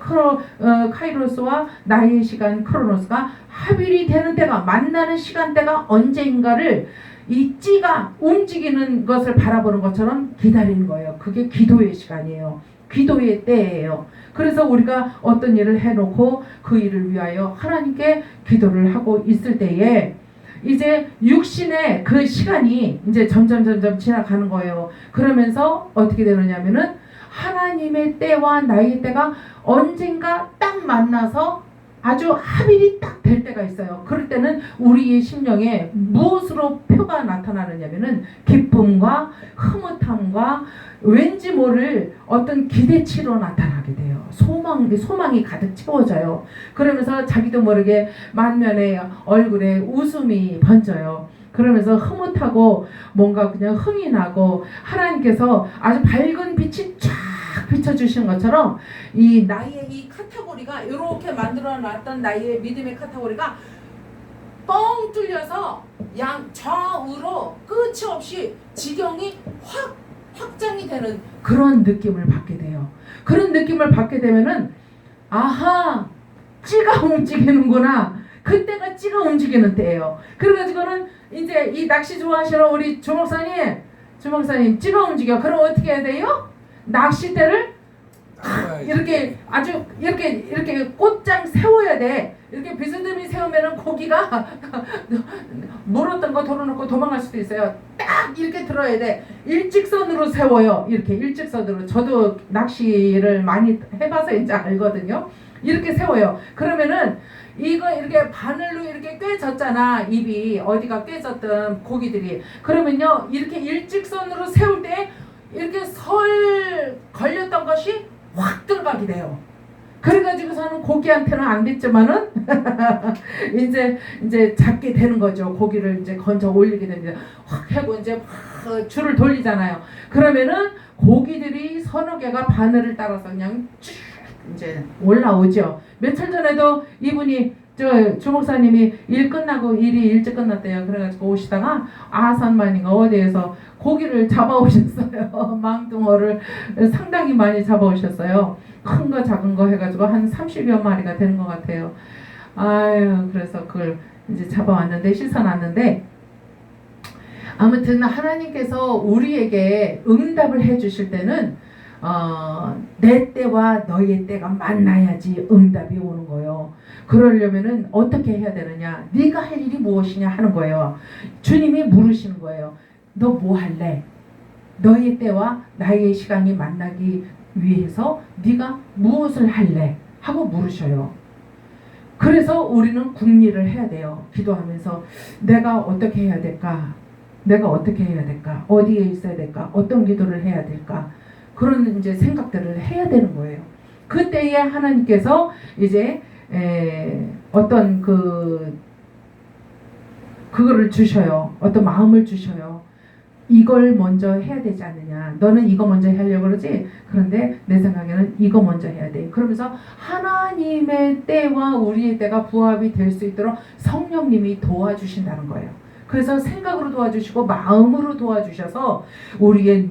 카이로스와 나의 시간 크로노스가 합일이 되는 때가 만나는 시간대가 언제인가를 이 찌가 움직이는 것을 바라보는 것처럼 기다리는 거예요. 그게 기도의 시간이에요. 기도의 때예요. 그래서 우리가 어떤 일을 해놓고 그 일을 위하여 하나님께 기도를 하고 있을 때에 이제 육신의 그 시간이 이제 점점 지나가는 거예요. 그러면서 어떻게 되느냐면은 하나님의 때와 나의 때가 언젠가 딱 만나서 아주 합일이 딱 될 때가 있어요. 그럴 때는 우리의 심령에 무엇으로 표가 나타나느냐면은 기쁨과 흐뭇함과 왠지 모를 어떤 기대치로 나타나게 돼요. 소망이 가득 채워져요. 그러면서 자기도 모르게 만면에 얼굴에 웃음이 번져요. 그러면서 흐뭇하고 뭔가 그냥 흥이 나고 하나님께서 아주 밝은 빛이 쫙 비춰주신 것처럼 이 나의 이 카테고리가 이렇게 만들어 놨던 나의 믿음의 카테고리가 뻥 뚫려서 양 좌우로 끝이 없이 지경이 확장이 되는 그런 느낌을 받게 돼요. 그런 느낌을 받게 되면은 아하, 찌가 움직이는구나. 그때가 찌가 움직이는 때예요. 그래가지고는 이제 이 낚시 좋아하시는 우리 주목사님 찌가 움직여. 그럼 어떻게 해야 돼요? 낚싯대를 이렇게 아주 이렇게 곧장 세워야 돼. 이렇게 비스듬히 세우면은 고기가 물었던 거 덜어놓고 도망갈 수도 있어요. 딱 이렇게 들어야 돼. 일직선으로 세워요. 이렇게 일직선으로. 저도 낚시를 많이 해봐서 이제 알거든요. 이렇게 세워요. 그러면은 이거 이렇게 바늘로 이렇게 꿰졌잖아. 입이 어디가 꿰졌던 고기들이. 그러면요 이렇게 일직선으로 세울 때 이렇게 설 걸렸던 것이 확 들어가게 돼요. 그래가지고서는 고기한테는 안 됐지만은 이제 잡게 되는 거죠. 고기를 이제 건져 올리게 됩니다. 확 하고 이제 확 줄을 돌리잖아요. 그러면은 고기들이 서너 개가 바늘을 따라서 그냥 쭉 이제 올라오죠. 며칠 전에도 이분이 주목사님이 일 끝나고 일이 일찍 끝났대요. 그래가지고 오시다가 아산만인가 어디에서 고기를 잡아오셨어요. 망둥어를 상당히 많이 잡아오셨어요. 큰 거 작은 거 해가지고 한 30여 마리가 되는 것 같아요. 아유, 그래서 그걸 이제 잡아왔는데 씻어놨는데 아무튼 하나님께서 우리에게 응답을 해주실 때는 내 때와 너의 때가 만나야지 응답이 오는 거예요. 그러려면은 어떻게 해야 되느냐? 네가 할 일이 무엇이냐 하는 거예요. 주님이 물으시는 거예요. 너 뭐 할래? 너의 때와 나의 시간이 만나기 위해서 네가 무엇을 할래? 하고 물으셔요. 그래서 우리는 궁리를 해야 돼요. 기도하면서 내가 어떻게 해야 될까? 내가 어떻게 해야 될까? 어디에 있어야 될까? 어떤 기도를 해야 될까? 그런 이제 생각들을 해야 되는 거예요. 그때에 하나님께서 이제 어떤 그거를 주셔요. 어떤 마음을 주셔요. 이걸 먼저 해야 되지 않느냐. 너는 이거 먼저 하려고 그러지? 그런데 내 생각에는 이거 먼저 해야 돼. 그러면서 하나님의 때와 우리의 때가 부합이 될 수 있도록 성령님이 도와주신다는 거예요. 그래서 생각으로 도와주시고 마음으로 도와주셔서 우리의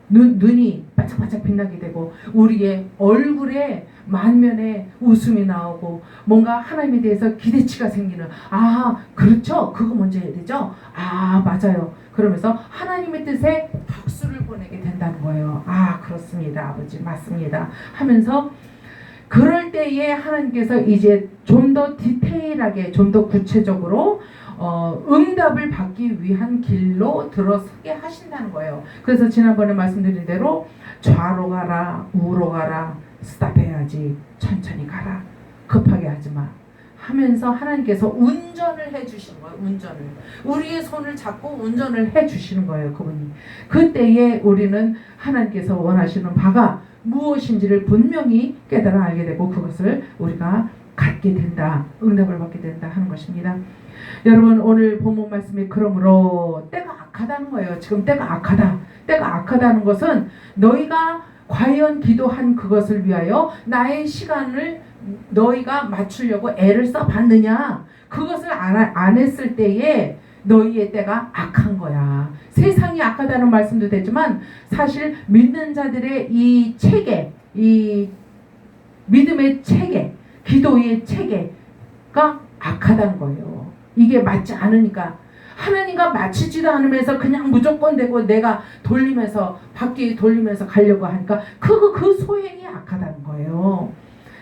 눈이 반짝반짝 빛나게 되고 우리의 얼굴에 만면에 웃음이 나오고 뭔가 하나님에 대해서 기대치가 생기는 아 그렇죠 그거 먼저 해야 되죠 아 맞아요 그러면서 하나님의 뜻에 박수를 보내게 된다는 거예요. 아 그렇습니다 아버지 맞습니다 하면서 그럴 때에 하나님께서 이제 좀 더 디테일하게 좀 더 구체적으로 응답을 받기 위한 길로 들어서게 하신다는 거예요. 그래서 지난번에 말씀드린 대로 좌로 가라 우로 가라 스탑해야지 천천히 가라 급하게 하지마 하면서 하나님께서 운전을 해주시는 거예요. 운전을 우리의 손을 잡고 운전을 해주시는 거예요. 그분이 그때에 우리는 하나님께서 원하시는 바가 무엇인지를 분명히 깨달아 알게 되고 그것을 우리가 갖게 된다 응답을 받게 된다 하는 것입니다. 여러분 오늘 본문 말씀이 그러므로 때가 악하다는 거예요. 지금 때가 악하다. 때가 악하다는 것은 너희가 과연 기도한 그것을 위하여 나의 시간을 너희가 맞추려고 애를 써봤느냐. 그것을 안 했을 때에 너희의 때가 악한 거야. 세상이 악하다는 말씀도 되지만 사실 믿는 자들의 이 체계, 이 믿음의 체계, 기도의 체계가 악하다는 거예요. 이게 맞지 않으니까 하나님과 맞추지도 않으면서 그냥 무조건 되고 내가 돌리면서 바퀴 돌리면서 가려고 하니까 그 소행이 악하다는 거예요.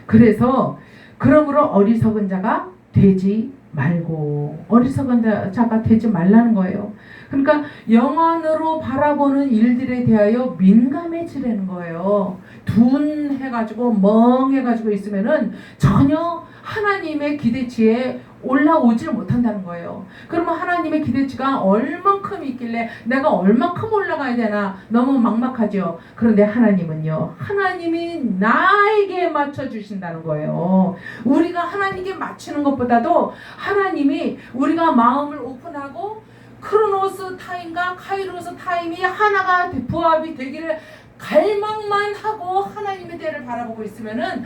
그래서 그러므로 어리석은 자가 되지 말고, 어리석은 자가 되지 말라는 거예요. 그러니까 영안으로 바라보는 일들에 대하여 민감해지라는 거예요. 둔해가지고 멍해가지고 있으면은 전혀 하나님의 기대치에 올라오질 못한다는 거예요. 그러면 하나님의 기대치가 얼만큼 있길래 내가 얼만큼 올라가야 되나 너무 막막하죠. 그런데 하나님은요, 하나님이 나에게 맞춰주신다는 거예요. 우리가 하나님께 맞추는 것보다도 하나님이 우리가 마음을 오픈하고 크로노스 타임과 카이로스 타임이 하나가 부합이 되기를 갈망만 하고 하나님의 때를 바라보고 있으면은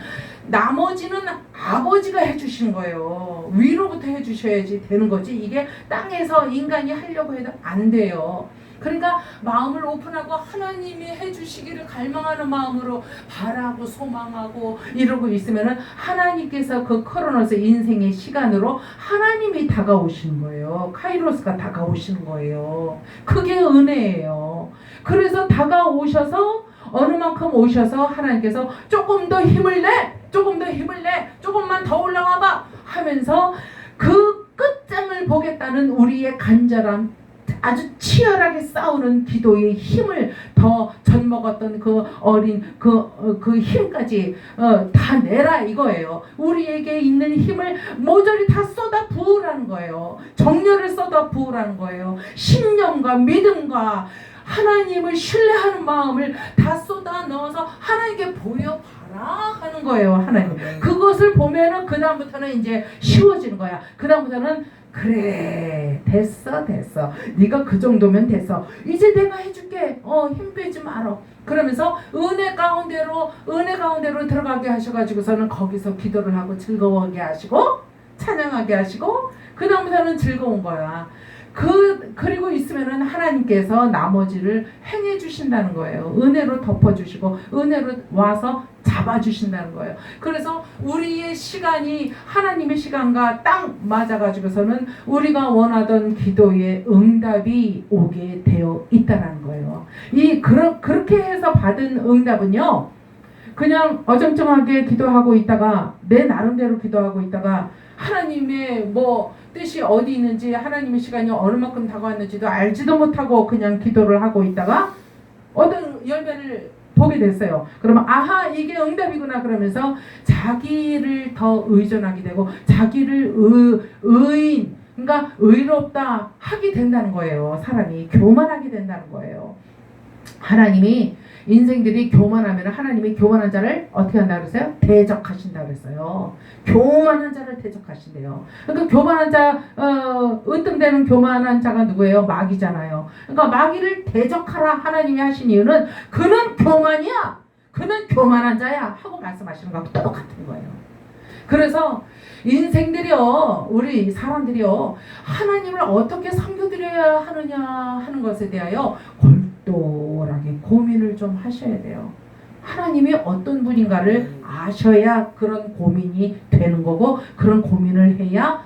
나머지는 아버지가 해주시는 거예요. 위로부터 해주셔야지 되는 거지. 이게 땅에서 인간이 하려고 해도 안 돼요. 그러니까 마음을 오픈하고 하나님이 해주시기를 갈망하는 마음으로 바라고 소망하고 이러고 있으면은 하나님께서 그 크로노스 인생의 시간으로 하나님이 다가오시는 거예요. 카이로스가 다가오시는 거예요. 그게 은혜예요. 그래서 다가오셔서 어느 만큼 오셔서 하나님께서 조금 더 힘을 내, 조금 더 힘을 내, 조금만 더 올라와 봐 하면서 그 끝장을 보겠다는 우리의 간절함, 아주 치열하게 싸우는 기도의 힘을 더 젖먹었던 그 어린 그 힘까지 다 내라 이거예요. 우리에게 있는 힘을 모조리 다 쏟아 부으라는 거예요. 정열을 쏟아 부으라는 거예요. 신념과 믿음과 하나님을 신뢰하는 마음을 다 쏟아 넣어서 하나님께 보여봐라 하는 거예요. 하나님. 그것을 보면은 그 다음부터는 이제 쉬워지는 거야. 그 다음부터는 그래 됐어 네가 그 정도면 됐어, 이제 내가 해줄게, 힘 빼지 말어 그러면서 은혜 가운데로 들어가게 하셔가지고서는 거기서 기도를 하고 즐거워하게 하시고 찬양하게 하시고 그 다음부터는 즐거운 거야. 그리고 있으면은 하나님께서 나머지를 행해 주신다는 거예요. 은혜로 덮어주시고 은혜로 와서 잡아주신다는 거예요. 그래서 우리의 시간이 하나님의 시간과 딱 맞아가지고서는 우리가 원하던 기도의 응답이 오게 되어 있다는 거예요. 그렇게 해서 받은 응답은요, 그냥 어정쩡하게 기도하고 있다가 내 나름대로 기도하고 있다가 하나님의 뜻이 어디 있는지, 하나님의 시간이 어느 만큼 다가왔는지도 알지도 못하고 그냥 기도를 하고 있다가 어떤 열매를 보게 됐어요. 그러면 아하 이게 응답이구나 그러면서 자기를 더 의존하게 되고 자기를 의인, 그러니까 의롭다 하게 된다는 거예요. 사람이 교만하게 된다는 거예요. 하나님이 인생들이 교만하면 하나님이 교만한 자를 어떻게 한다 그랬어요? 대적하신다 그랬어요. 교만한 자를 대적하신대요. 그러니까 교만한 자, 으뜸되는 교만한 자가 누구예요? 마귀잖아요. 그러니까 마귀를 대적하라 하나님이 하신 이유는 그는 교만이야, 그는 교만한 자야 하고 말씀하시는 거하고 똑같은 거예요. 그래서 인생들이요, 우리 사람들이요, 하나님을 어떻게 섬겨드려야 하느냐 하는 것에 대하여 골똘하게 고민을 좀 하셔야 돼요. 하나님이 어떤 분인가를 아셔야 그런 고민이 되는 거고, 그런 고민을 해야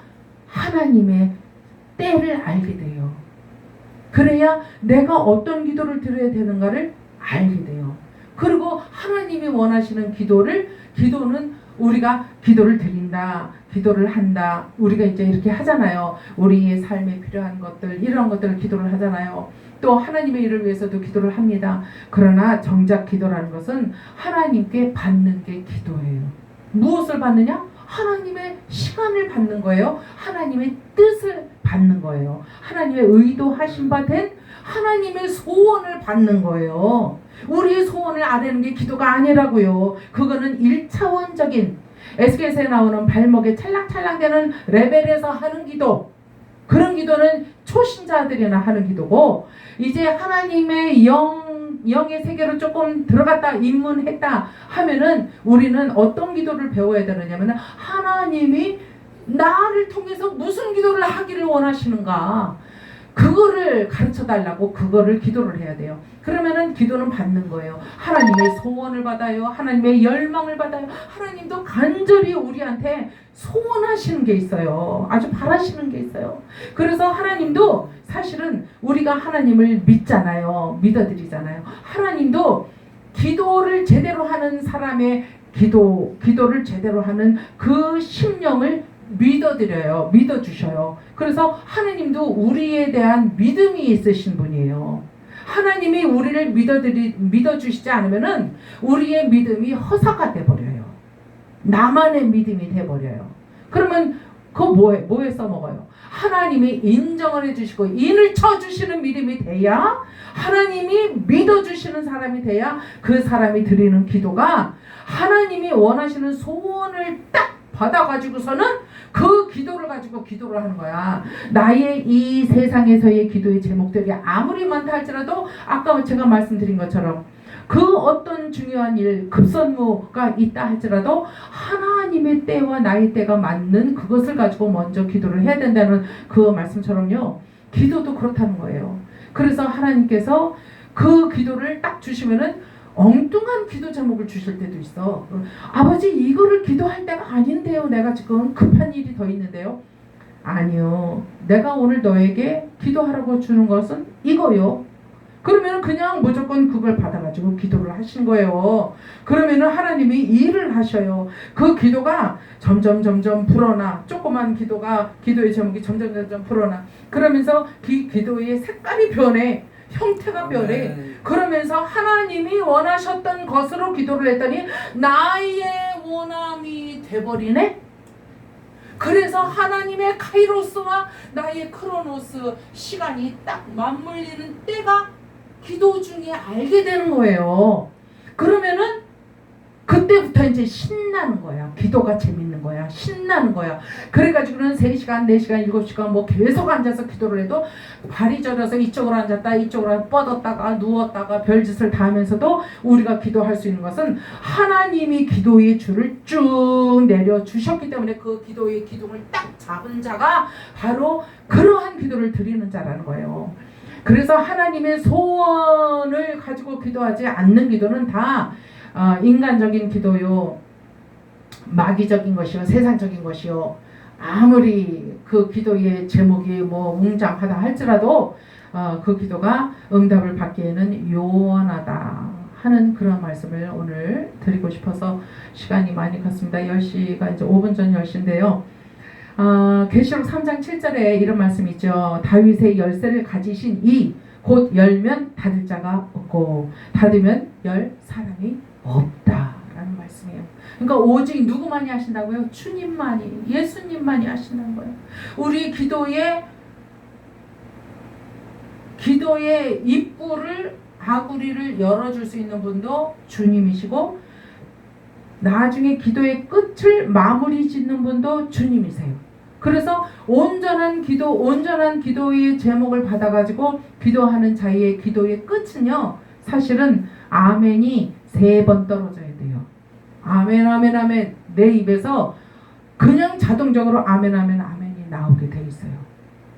하나님의 때를 알게 돼요. 그래야 내가 어떤 기도를 드려야 되는가를 알게 돼요. 그리고 하나님이 원하시는 기도는 우리가 기도를 드린다, 기도를 한다, 우리가 이제 이렇게 하잖아요. 우리의 삶에 필요한 것들, 이런 것들을 기도를 하잖아요. 또 하나님의 일을 위해서도 기도를 합니다. 그러나 정작 기도라는 것은 하나님께 받는 게 기도예요. 무엇을 받느냐? 하나님의 시간을 받는 거예요. 하나님의 뜻을 받는 거예요. 하나님의 의도하신 바 된 하나님의 소원을 받는 거예요. 우리의 소원을 아뢰는 게 기도가 아니라고요. 그거는 1차원적인 에스겔서에 나오는 발목에 찰랑찰랑대는 레벨에서 하는 기도, 그런 기도는 초신자들이나 하는 기도고, 이제 하나님의 영의 세계로 조금 들어갔다 입문했다 하면은 우리는 어떤 기도를 배워야 되느냐면, 하나님이 나를 통해서 무슨 기도를 하기를 원하시는가, 그거를 가르쳐 달라고 그거를 기도를 해야 돼요. 그러면은 기도는 받는 거예요. 하나님의 소원을 받아요. 하나님의 열망을 받아요. 하나님도 간절히 우리한테 소원하시는 게 있어요. 아주 바라시는 게 있어요. 그래서 하나님도 사실은 우리가 하나님을 믿잖아요. 믿어드리잖아요. 하나님도 기도를 제대로 하는 사람의 기도를 제대로 하는 그 심령을 믿어드려요. 믿어주셔요. 그래서 하나님도 우리에 대한 믿음이 있으신 분이에요. 하나님이 우리를 믿어주시지 않으면은 우리의 믿음이 허사가 돼버려요. 나만의 믿음이 돼버려요. 그러면 그거 뭐에 써먹어요? 하나님이 인정을 해주시고 인을 쳐주시는 믿음이 돼야, 하나님이 믿어주시는 사람이 돼야 그 사람이 드리는 기도가 하나님이 원하시는 소원을 딱 받아가지고서는 그 기도를 가지고 기도를 하는 거야. 나의 이 세상에서의 기도의 제목들이 아무리 많다 할지라도 아까 제가 말씀드린 것처럼 그 어떤 중요한 일, 급선무가 있다 할지라도 하나님의 때와 나의 때가 맞는 그것을 가지고 먼저 기도를 해야 된다는 그 말씀처럼요. 기도도 그렇다는 거예요. 그래서 하나님께서 그 기도를 딱 주시면은 엉뚱한 기도 제목을 주실 때도 있어. 아버지 이거를 기도할 때가 아닌데요. 내가 지금 급한 일이 더 있는데요. 아니요. 내가 오늘 너에게 기도하라고 주는 것은 이거요. 그러면 그냥 무조건 그걸 받아가지고 기도를 하신 거예요. 그러면은 하나님이 일을 하셔요. 그 기도가 점점 불어나, 조그만 기도의 제목이 점점 불어나. 그러면서 기도의 색깔이 변해. 형태가 변해. 그러면서 하나님이 원하셨던 것으로 기도를 했더니 나의 원함이 돼버리네. 그래서 하나님의 카이로스와 나의 크로노스 시간이 딱 맞물리는 때가 기도 중에 알게 되는 거예요. 그러면은 그때부터 이제 신나는 거야. 기도가 재밌는 거야. 신나는 거야. 그래가지고는 3시간, 4시간, 7시간 뭐 계속 앉아서 기도를 해도 발이 저려서 이쪽으로 앉았다 이쪽으로 뻗었다가 누웠다가 별짓을 다 하면서도 우리가 기도할 수 있는 것은 하나님이 기도의 줄을 쭉 내려주셨기 때문에 그 기도의 기둥을 딱 잡은 자가 바로 그러한 기도를 드리는 자라는 거예요. 그래서 하나님의 소원을 가지고 기도하지 않는 기도는 다 인간적인 기도요, 마귀적인 것이요, 세상적인 것이요, 아무리 그 기도의 제목이 뭐 웅장하다 할지라도 그 기도가 응답을 받기에는 요원하다 하는 그런 말씀을 오늘 드리고 싶어서 시간이 많이 갔습니다. 10시가 이제 5분 전 10시인데요. 계시록 3장 7절에 이런 말씀이 있죠. 다윗의 열쇠를 가지신 이 곧 열면 닫을 자가 없고 닫으면 열 사람이 없다라는 말씀이에요. 그러니까 오직 누구만이 하신다고요? 주님만이, 예수님만이 하신다는 거예요. 우리 기도의 입구를, 아구리를 열어줄 수 있는 분도 주님이시고 나중에 기도의 끝을 마무리 짓는 분도 주님이세요. 그래서 온전한 기도의 제목을 받아가지고 기도하는 자의 기도의 끝은요, 사실은 아멘이 3번 떨어져야 돼요. 아멘 아멘 아멘. 내 입에서 그냥 자동적으로 아멘 아멘 아멘이 나오게 돼 있어요.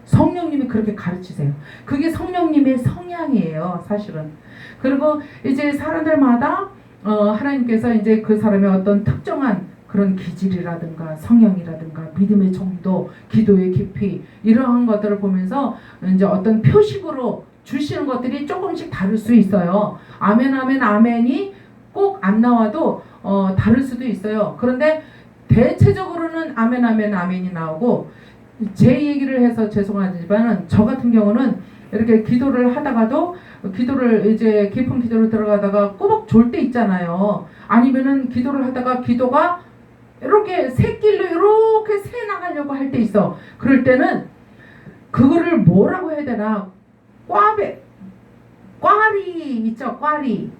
성령님이 그렇게 가르치세요. 그게 성령님의 성향이에요, 사실은. 그리고 이제 사람들마다 하나님께서 이제 그 사람의 어떤 특정한 그런 기질이라든가 성향이라든가 믿음의 정도, 기도의 깊이, 이러한 것들을 보면서 이제 어떤 표식으로 주시는 것들이 조금씩 다를 수 있어요. 아멘 아멘 아멘이 꼭 안 나와도 다를 수도 있어요. 그런데 대체적으로는 아멘 아멘 아멘이 나오고, 제 얘기를 해서 죄송하지만 저 같은 경우는 이렇게 기도를 하다가도 기도를 이제 깊은 기도를 들어가다가 꼬박 졸 때 있잖아요. 아니면은 기도를 하다가 기도가 이렇게 새길로 이렇게 새 나가려고 할 때 있어. 그럴 때는 그거를 뭐라고 해야 되나? 꽈리 있죠? 꽈리.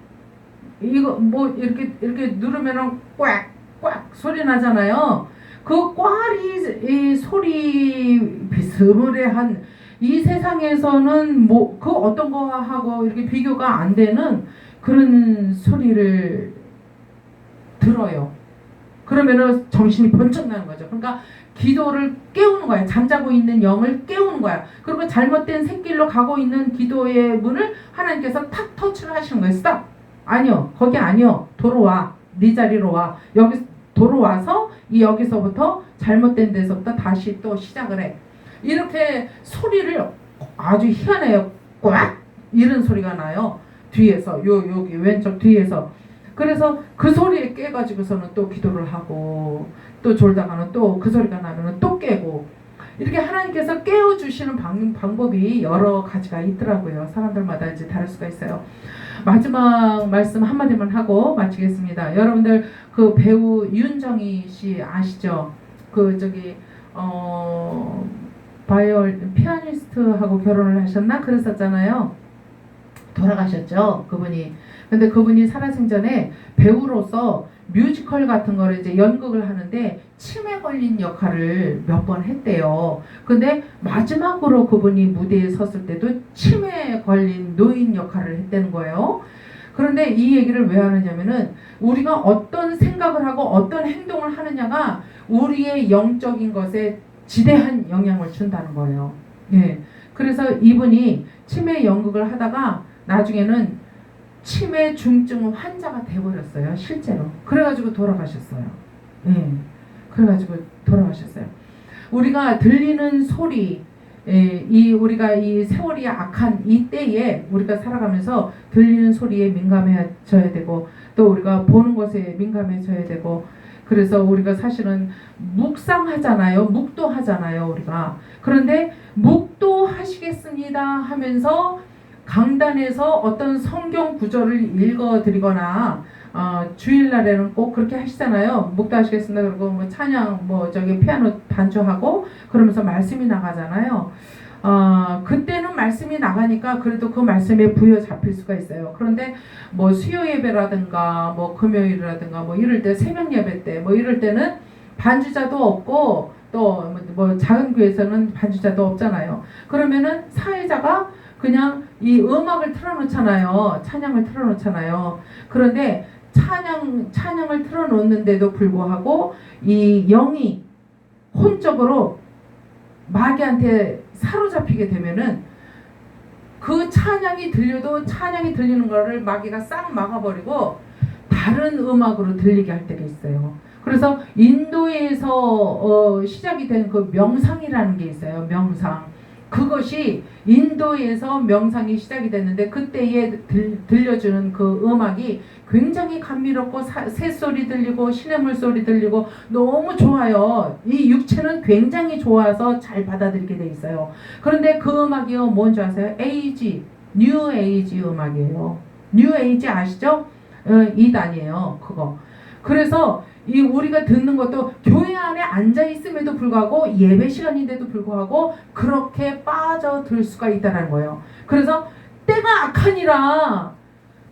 이거 뭐 이렇게 누르면은 꽉꽉 소리 나잖아요. 그 꽈리 소리 비스무리한 이 세상에서는 뭐 그 어떤 거하고 이렇게 비교가 안 되는 그런 소리를 들어요. 그러면은 정신이 번쩍 나는 거죠. 그러니까 기도를 깨우는 거야. 잠자고 있는 영을 깨우는 거야. 그리고 잘못된 새길로 가고 있는 기도의 문을 하나님께서 탁 터치를 하시는 거예요. 스탑. 아니요. 거기 아니요. 돌아와. 네 자리로 와. 여기 돌아와서 여기서부터 잘못된 데서부터 다시 또 시작을 해. 이렇게 소리를 아주 희한해요. 꽉 이런 소리가 나요. 뒤에서 여기 왼쪽 뒤에서. 그래서 그 소리에 깨가지고서는 또 기도를 하고 또 졸다가는 또 그 소리가 나면 또 깨고, 이렇게 하나님께서 깨워주시는 방법이 여러 가지가 있더라고요. 사람들마다 이제 다를 수가 있어요. 마지막 말씀 한마디만 하고 마치겠습니다. 여러분들 그 배우 윤정희 씨 아시죠? 그 저기 피아니스트하고 결혼을 하셨나? 그랬었잖아요. 돌아가셨죠, 그분이. 근데 그분이 살아생전에 배우로서 뮤지컬 같은 거를 이제 연극을 하는데 치매 걸린 역할을 몇 번 했대요. 근데 마지막으로 그분이 무대에 섰을 때도 치매 걸린 노인 역할을 했다는 거예요. 그런데 이 얘기를 왜 하느냐면은 우리가 어떤 생각을 하고 어떤 행동을 하느냐가 우리의 영적인 것에 지대한 영향을 준다는 거예요. 예. 그래서 이분이 치매 연극을 하다가 나중에는 치매 중증 환자가 돼버렸어요. 실제로. 그래가지고 돌아가셨어요. 예. 그래가지고 돌아가셨어요. 우리가 들리는 소리, 우리가 이 세월이 악한 이 때에 우리가 살아가면서 들리는 소리에 민감해져야 되고, 또 우리가 보는 것에 민감해져야 되고, 그래서 우리가 사실은 묵상하잖아요. 묵도하잖아요, 우리가. 그런데 묵도하시겠습니다 하면서 강단에서 어떤 성경 구절을 읽어드리거나 주일날에는 꼭 그렇게 하시잖아요. 묵도하시겠습니다. 그리고 뭐 찬양 저기 피아노 반주하고 그러면서 말씀이 나가잖아요. 그때는 말씀이 나가니까 그래도 그 말씀에 부여잡힐 수가 있어요. 그런데 뭐 수요 예배라든가 뭐 금요일이라든가 뭐 이럴 때 새벽 예배 때 뭐 이럴 때는 반주자도 없고 또 뭐 작은 교회에서는 반주자도 없잖아요. 그러면은 사회자가 그냥 이 음악을 틀어놓잖아요. 찬양을 틀어놓잖아요. 그런데 찬양을 틀어놓는데도 불구하고 이 영이 혼적으로 마귀한테 사로잡히게 되면은 그 찬양이 들려도 찬양이 들리는 거를 마귀가 싹 막아버리고 다른 음악으로 들리게 할 때가 있어요. 그래서 인도에서 시작이 된 그 명상이라는 게 있어요. 명상. 그것이 인도에서 명상이 시작이 됐는데 그때에 들려주는 그 음악이 굉장히 감미롭고 새소리 들리고 시냇물 소리 들리고 너무 좋아요. 이 육체는 굉장히 좋아서 잘 받아들이게 돼 있어요. 그런데 그 음악이요 뭔지 아세요? 뉴 에이지 음악이에요. 뉴 에이지 아시죠? 이단이에요. 그거. 그래서 이 우리가 듣는 것도 교회 안에 앉아 있음에도 불구하고 예배 시간인데도 불구하고 그렇게 빠져들 수가 있다는 거예요. 그래서 때가 악하니라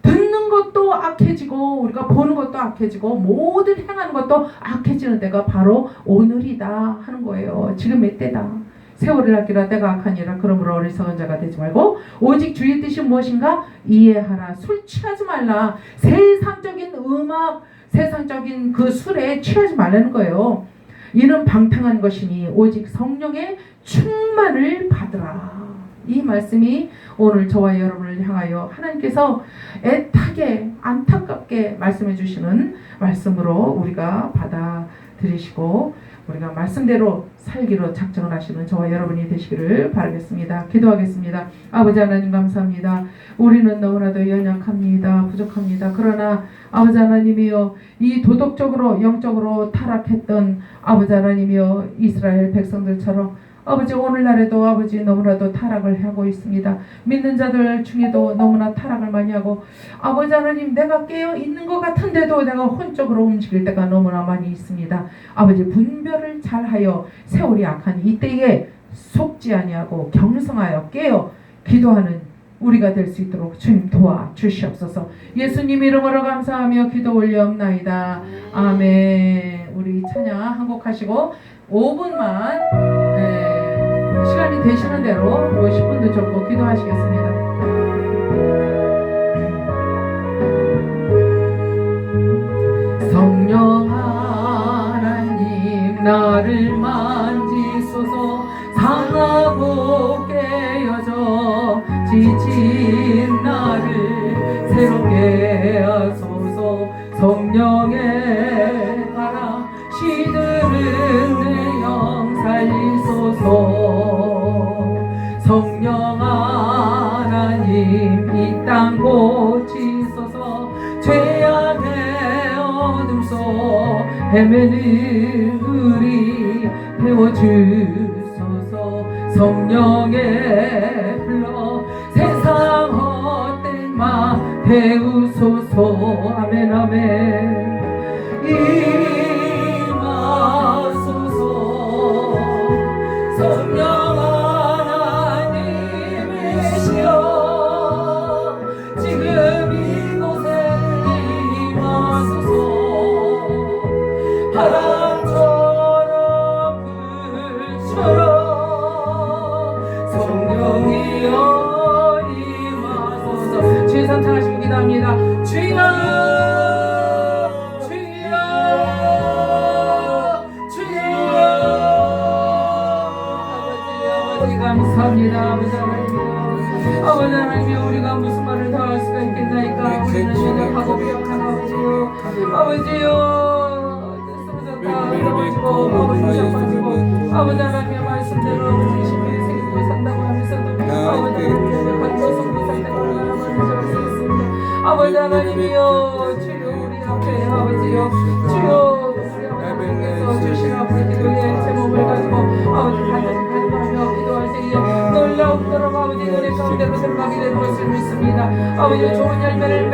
듣는 것도 악해지고 우리가 보는 것도 악해지고 모든 행하는 것도 악해지는 때가 바로 오늘이다 하는 거예요. 지금의 때다. 세월을 아끼라 때가 악하니라. 그러므로 어리석은 자가 되지 말고 오직 주의 뜻이 무엇인가 이해하라. 술 취하지 말라. 세상적인 음악 세상적인 그 술에 취하지 말라는 거예요. 이는 방탕한 것이니 오직 성령의 충만을 받으라. 이 말씀이 오늘 저와 여러분을 향하여 하나님께서 애타게 안타깝게 말씀해 주시는 말씀으로 우리가 받아들이시고 우리가 말씀대로 살기로 작정을 하시는 저와 여러분이 되시기를 바라겠습니다. 기도하겠습니다. 아버지 하나님 감사합니다. 우리는 너무나도 연약합니다. 부족합니다. 그러나 아버지 하나님이여 이 도덕적으로 영적으로 타락했던 아버지 하나님이여 이스라엘 백성들처럼 아버지 오늘날에도 아버지 너무나도 타락을 하고 있습니다. 믿는 자들 중에도 너무나 타락을 많이 하고 아버지 하나님 내가 깨어 있는 것 같은데도 내가 혼적으로 움직일 때가 너무나 많이 있습니다. 아버지 분별을 잘하여 세월이 악한 이때에 속지 아니하고 경성하여 깨어 기도하는 우리가 될 수 있도록 주님 도와주시옵소서. 예수님 이름으로 감사하며 기도 올려옵나이다. 아멘. 우리 찬양 한 곡 하시고 5분만 시간이 되시는 대로 10분도 적고 기도하시겠습니다. 성령 하나님 나를 만지소서. 상하고 깨어져 지친 나를 새롭게 하소서. 성령의 따라 시들은 내 영 살리소서. 성령 하나님 이 땅 고치소서. 죄악의 어둠 속 헤매는 하여 주소서. 성령의 불러 세상 헛들마 배우소서. 아멘 아멘. 임하소서. 성령 하나님이시여 지금 이곳에 임하소서. 바람처럼 불처럼 성령이여 임하소서. 주의 선창하시고 기도합니다. 주여 주여 주여. 아버지 감사합니다. 아버지 하나님이여 우리가 무슨 말을 더 할 수가 있겠나이까. 우리는 연약하고 부족한 아버지요. 아버지요 쓰러졌다 넘어지고 아버지 아파지고 아버지 하나님의 말씀대로 중심이 생기고 산다고 하면서도 아버지 하나님의 간도서 우리 살때 얼마나 많은 적을 쓰겠습니다. 아버지 하나님이여 주여 우리 앞에 아버지요 주여 우리 아버지께서 주신 아버지 기도의 제 몸을 가지고 아버지 간절하며 기도할 때에 놀라움처럼 아버지 노래 가운데로 들어가게 되는 것을 믿습니다. 아버지 좋은 열매를 맺는